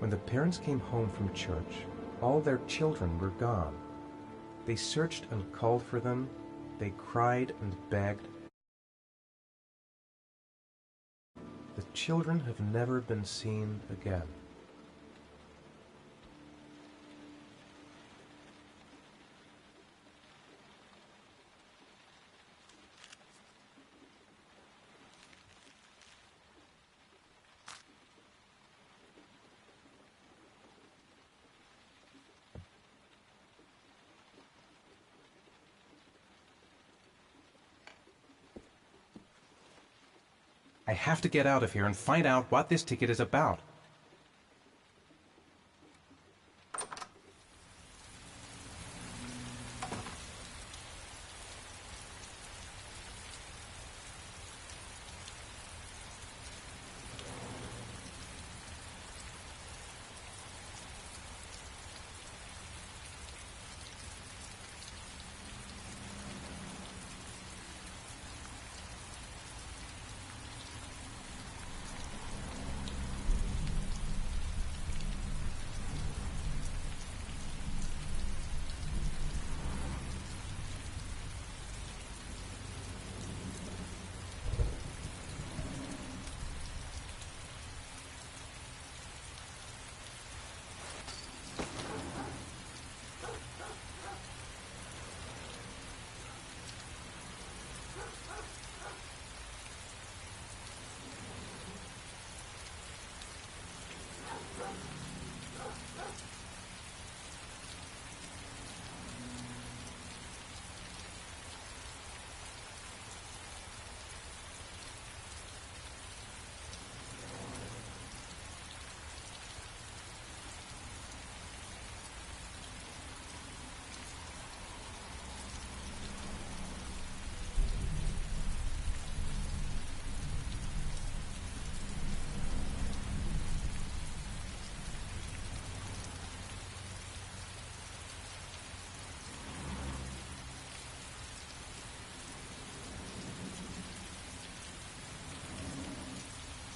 When the parents came home from church, all their children were gone. They searched and called for them. They cried and begged. The children have never been seen again. I have to get out of here and find out what this ticket is about.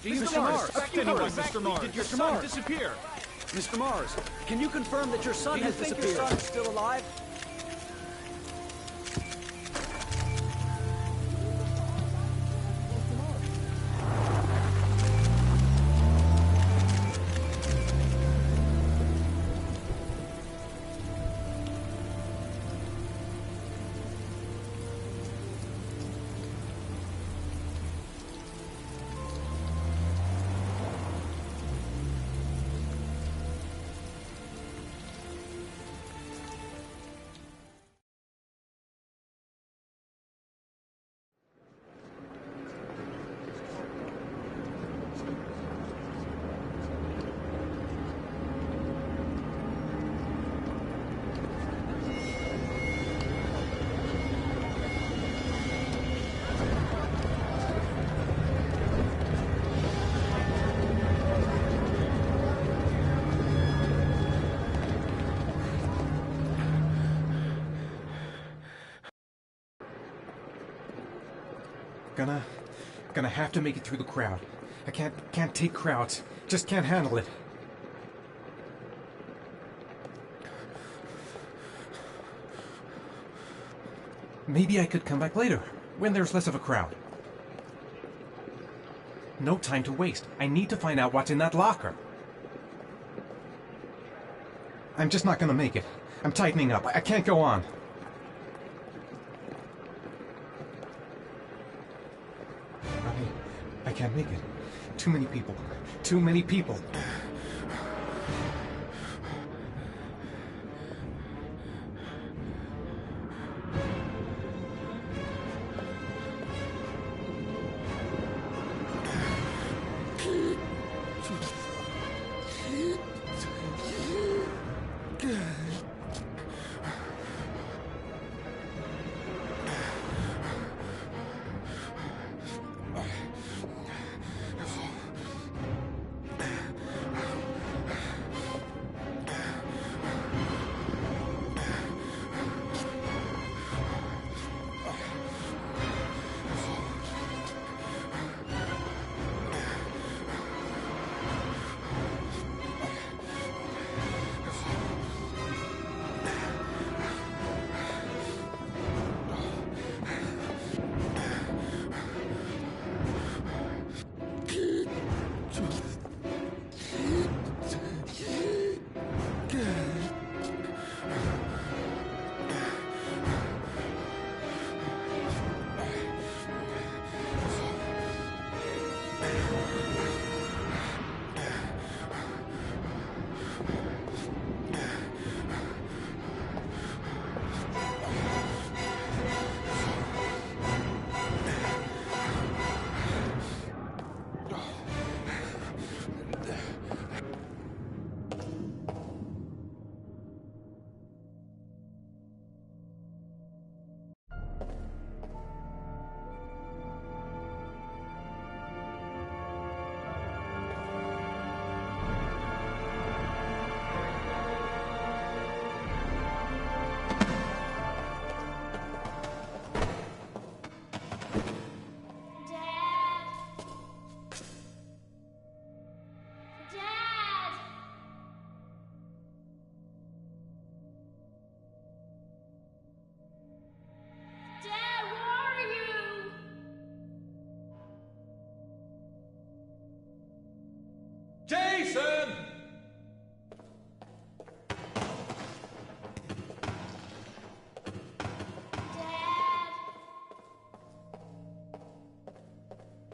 Mr. Mars, Mr. Mars, did your son disappear? Mr. Mars, can you confirm that your son has disappeared? Do you think your son is still alive? Gonna have to make it through the crowd. I can't take crowds. Just can't handle it. Maybe I could come back later, when there's less of a crowd. No time to waste. I need to find out what's in that locker. I'm just not gonna make it. I'm tightening up. I can't go on. I can't make it. Too many people. Too many people.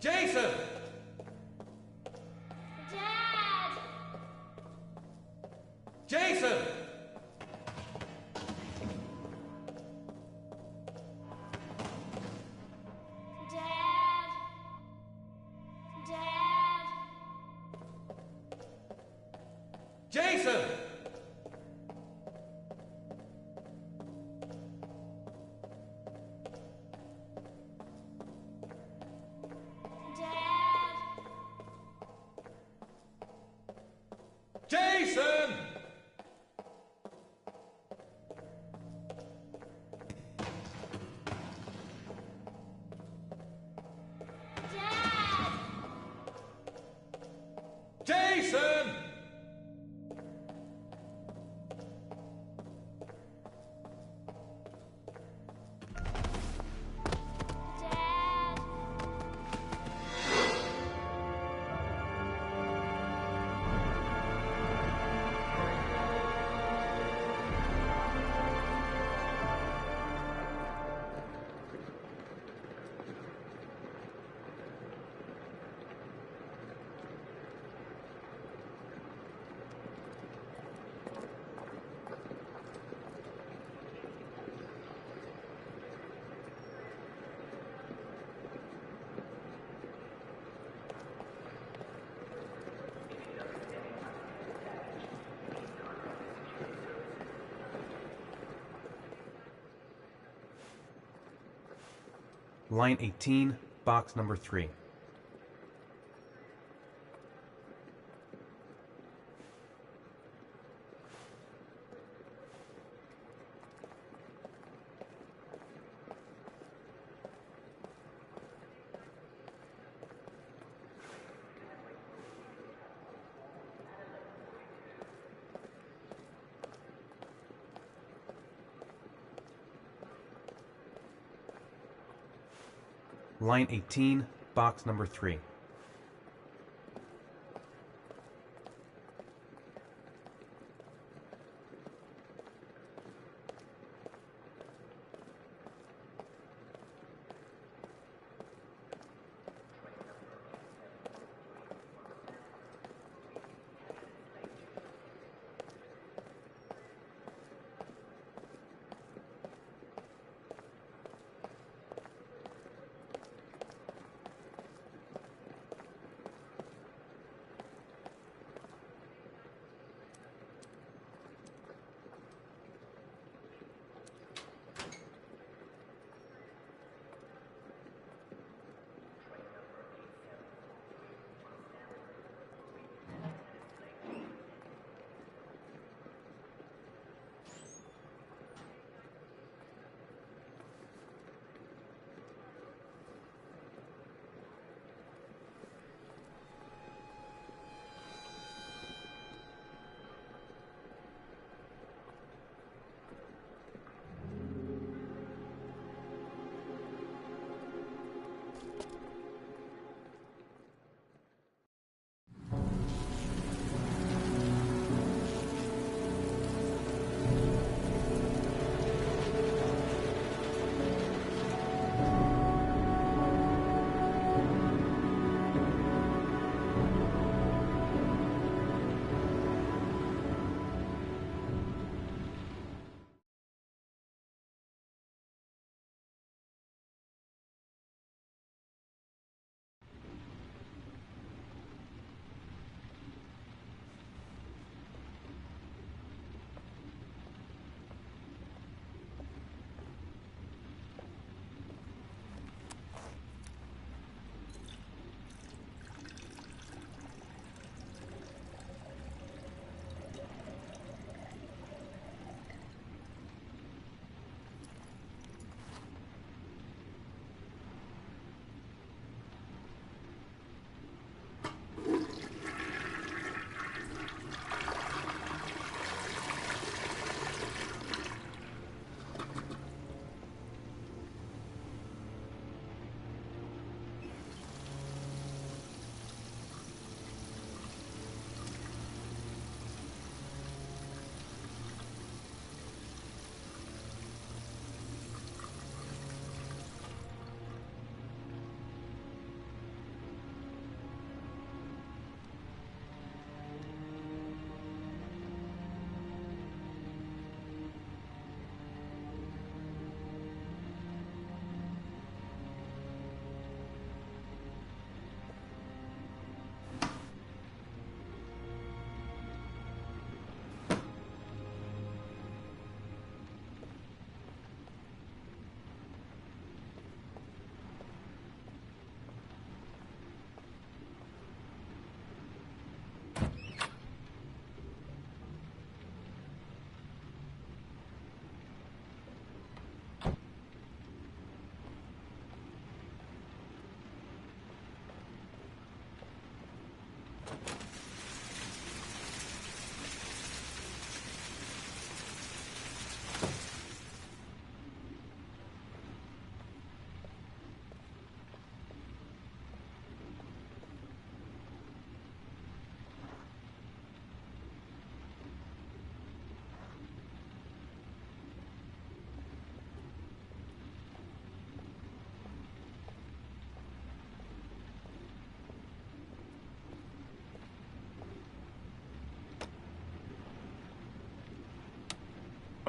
Jason! Dad! Jason! Dad! Dad! Jason! Jason! Jason! Line 18, box number 3. Line 18, box number 3.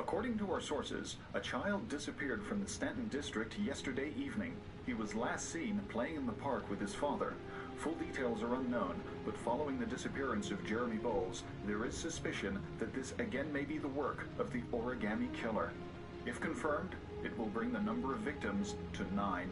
According to our sources, a child disappeared from the Stanton district yesterday evening. He was last seen playing in the park with his father. Full details are unknown, but following the disappearance of Jeremy Bowles, there is suspicion that this again may be the work of the Origami Killer. If confirmed, it will bring the number of victims to 9.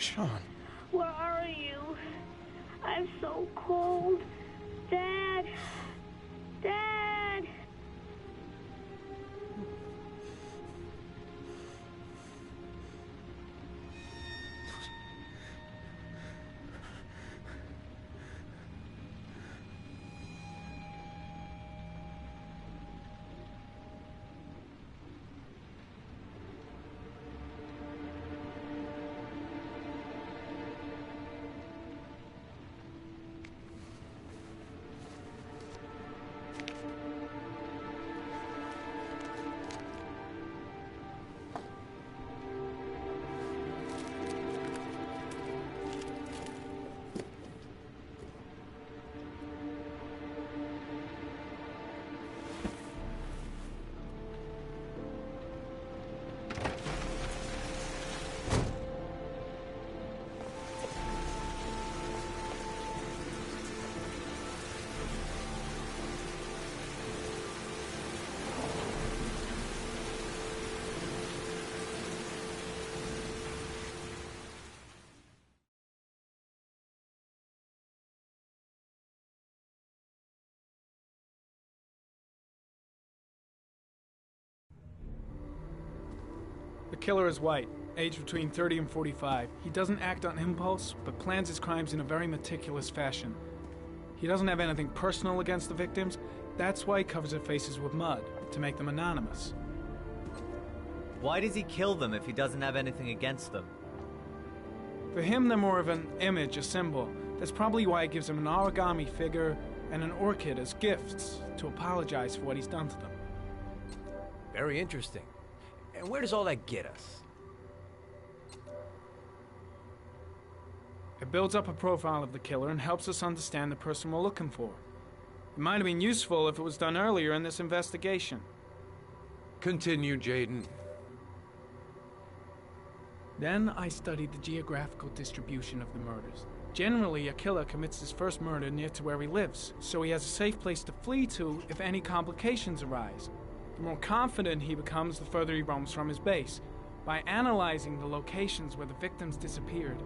Sean. Where are you? I'm so cold. Dad! Dad! The killer is white, aged between 30 and 45. He doesn't act on impulse, but plans his crimes in a very meticulous fashion. He doesn't have anything personal against the victims. That's why he covers their faces with mud, to make them anonymous. Why does he kill them if he doesn't have anything against them? For him, they're more of an image, a symbol. That's probably why he gives them an origami figure and an orchid as gifts to apologize for what he's done to them. Very interesting. And where does all that get us? It builds up a profile of the killer and helps us understand the person we're looking for. It might have been useful if it was done earlier in this investigation. Continue, Jaden. Then I studied the geographical distribution of the murders. Generally, a killer commits his first murder near to where he lives, so he has a safe place to flee to if any complications arise. The more confident he becomes, the further he roams from his base. By analyzing the locations where the victims disappeared,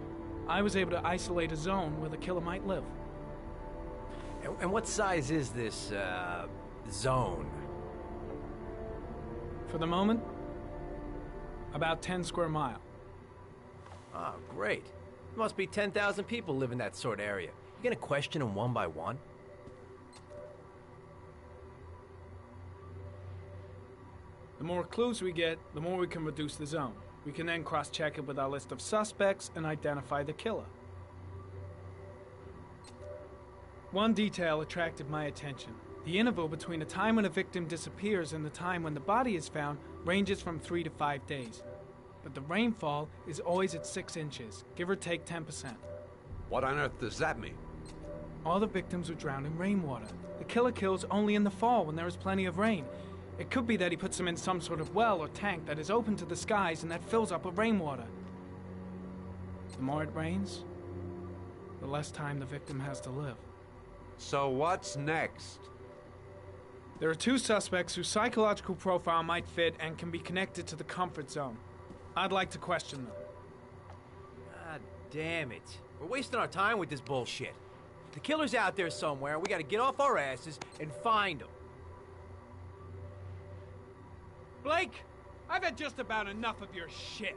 I was able to isolate a zone where the killer might live. And what size is this, zone? For the moment, about 10 square mile. Oh, great. There must be 10,000 people live in that sort of area. You gonna question them one by one? The more clues we get, the more we can reduce the zone. We can then cross-check it with our list of suspects and identify the killer. One detail attracted my attention. The interval between the time when a victim disappears and the time when the body is found ranges from 3 to 5 days. But the rainfall is always at 6 inches, give or take 10%. What on earth does that mean? All the victims were drowned in rainwater. The killer kills only in the fall when there is plenty of rain. It could be that he puts them in some sort of well or tank that is open to the skies and that fills up with rainwater. The more it rains, the less time the victim has to live. So what's next? There are 2 suspects whose psychological profile might fit and can be connected to the comfort zone. I'd like to question them. God damn it. We're wasting our time with this bullshit. The killer's out there somewhere, and we gotta get off our asses and find him. Blake, I've had just about enough of your shit.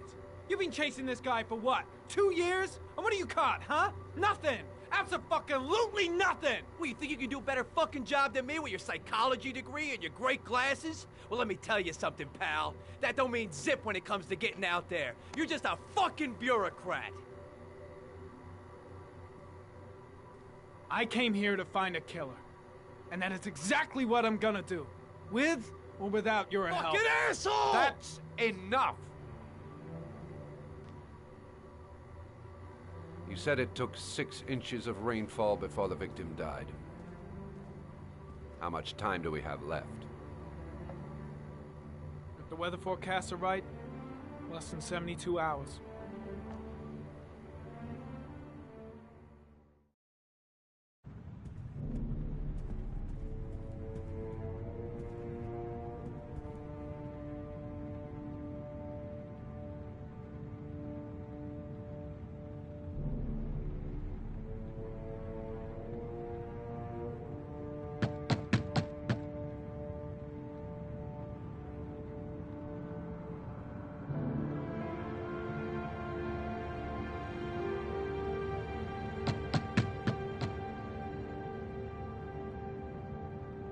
You've been chasing this guy for what, 2 years? And what are you caught, huh? Nothing! Abso-fucking-lutely nothing! Well, you think you can do a better fucking job than me with your psychology degree and your great glasses? Well, let me tell you something, pal. That don't mean zip when it comes to getting out there. You're just a fucking bureaucrat. I came here to find a killer. And that is exactly what I'm gonna do. With or without your help. Fucking asshole! That's enough! You said it took 6 inches of rainfall before the victim died. How much time do we have left? If the weather forecasts are right, less than 72 hours.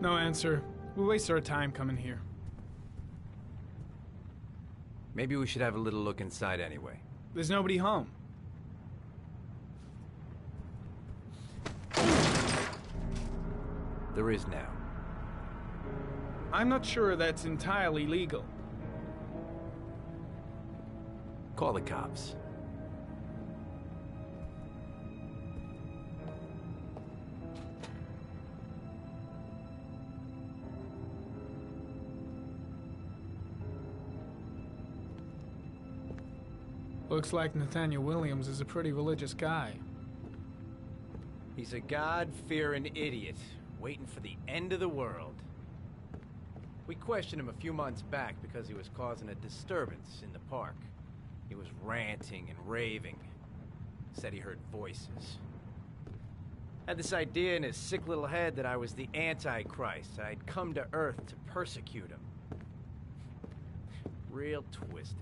No answer. We waste our time coming here. Maybe we should have a little look inside anyway. There's nobody home. There is now. I'm not sure that's entirely legal. Call the cops. Looks like Nathaniel Williams is a pretty religious guy. He's a God-fearing idiot, waiting for the end of the world. We questioned him a few months back because he was causing a disturbance in the park. He was ranting and raving. Said he heard voices. Had this idea in his sick little head that I was the Antichrist. I'd come to Earth to persecute him. Real twisted.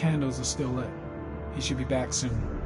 candles are still lit. He should be back soon.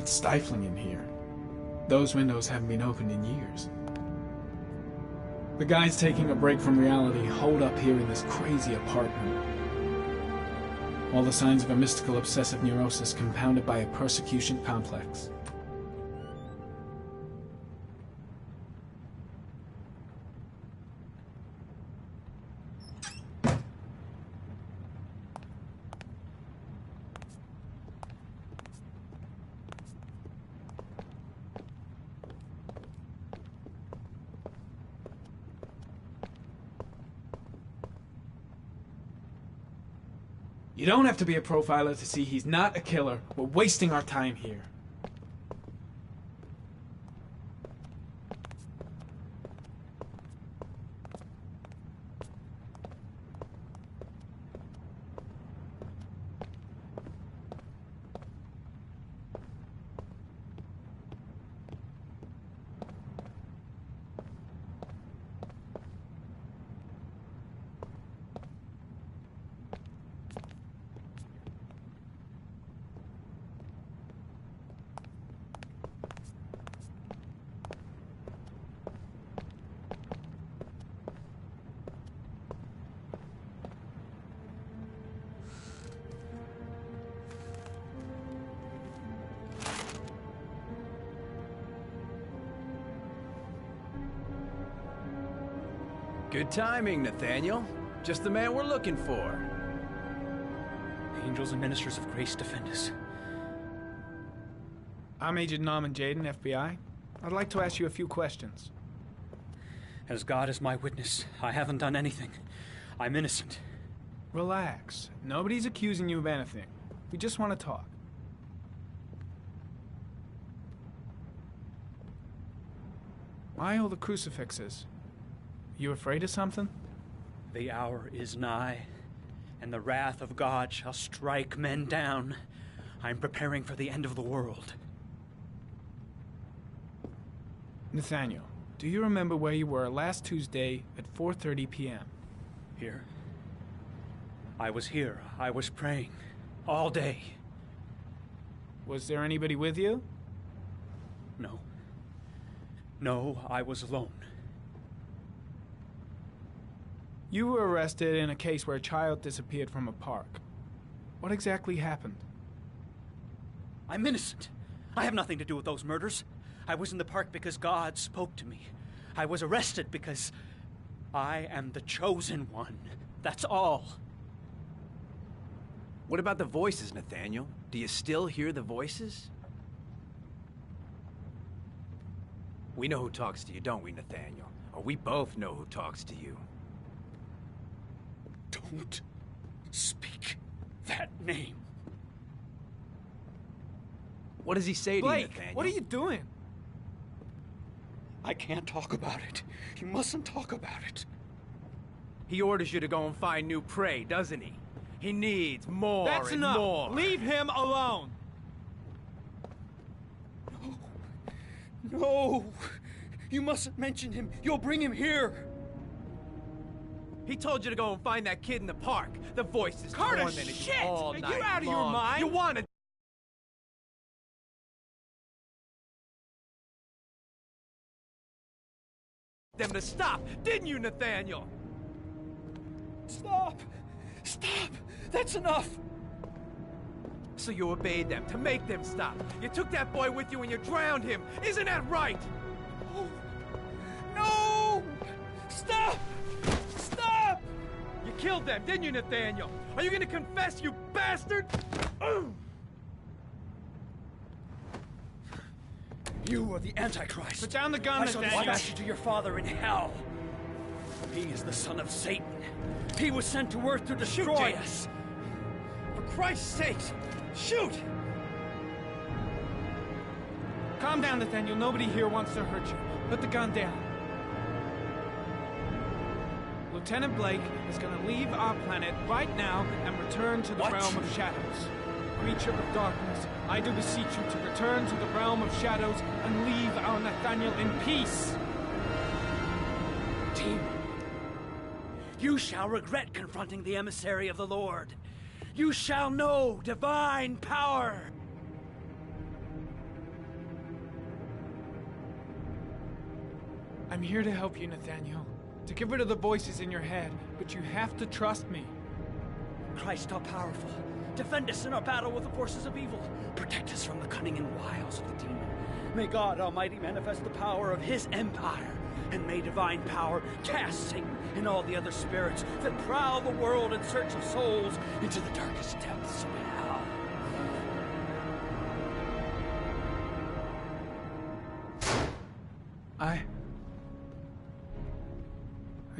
It's stifling in here. Those windows haven't been opened in years. The guys taking a break from reality holed up here in this crazy apartment. All the signs of a mystical obsessive neurosis compounded by a persecution complex. You don't have to be a profiler to see he's not a killer. We're wasting our time here. Good timing, Nathaniel. Just the man we're looking for. Angels and ministers of grace defend us. I'm Agent Norman Jaden, FBI. I'd like to ask you a few questions. As God is my witness, I haven't done anything. I'm innocent. Relax. Nobody's accusing you of anything. We just want to talk. Why all the crucifixes? You afraid of something? The hour is nigh, and the wrath of God shall strike men down. I'm preparing for the end of the world. Nathaniel, do you remember where you were last Tuesday at 4:30 p.m.? Here. I was here. I was praying. All day. Was there anybody with you? No. No, I was alone. You were arrested in a case where a child disappeared from a park. What exactly happened? I'm innocent. I have nothing to do with those murders. I was in the park because God spoke to me. I was arrested because I am the chosen one. That's all. What about the voices, Nathaniel? Do you still hear the voices? We know who talks to you, don't we, Nathaniel? Or we both know who talks to you. Don't speak that name. What does he say to you, Blake, Nathaniel? what are you doing? I can't talk about it. You mustn't talk about it. He orders you to go and find new prey, doesn't he? He needs more That's and enough. more. Leave him alone. No! You mustn't mention him. You'll bring him here. He told you to go and find that kid in the park. The voices Carter, tormented you shit! all Are you night out of your long. mind? You wanted them to stop, didn't you, Nathaniel? Stop! Stop! That's enough! So you obeyed them to make them stop. You took that boy with you and you drowned him. Isn't that right? No! Stop! Stop! You killed them, didn't you, Nathaniel? Are you gonna confess, you bastard? You are the Antichrist. Put down the gun, I shall Nathaniel. dispatch you to your father in hell. He is the son of Satan. He was sent to earth to destroy us. For Christ's sake, shoot! Calm down, Nathaniel. Nobody here wants to hurt you. Put the gun down. Lieutenant Blake is going to leave our planet right now and return to the realm of shadows. Creature of darkness, I do beseech you to return to the realm of shadows and leave our Nathaniel in peace. Demon, you shall regret confronting the emissary of the Lord. You shall know divine power. I'm here to help you, Nathaniel. To get rid of the voices in your head, but you have to trust me. Christ all powerful, defend us in our battle with the forces of evil. Protect us from the cunning and wiles of the demon. May God Almighty manifest the power of his empire, and may divine power cast Satan and all the other spirits that prowl the world in search of souls into the darkest depths of hell. I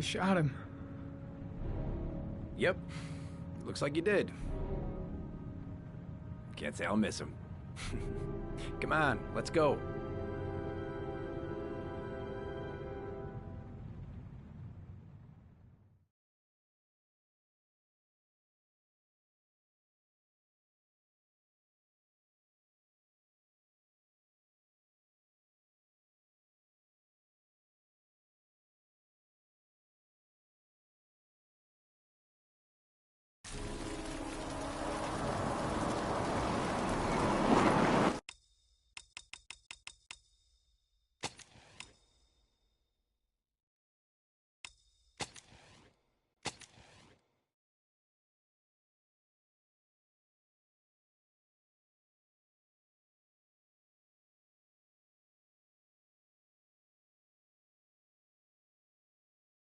shot him. Yep. Looks like you did. Can't say I'll miss him. Come on, let's go.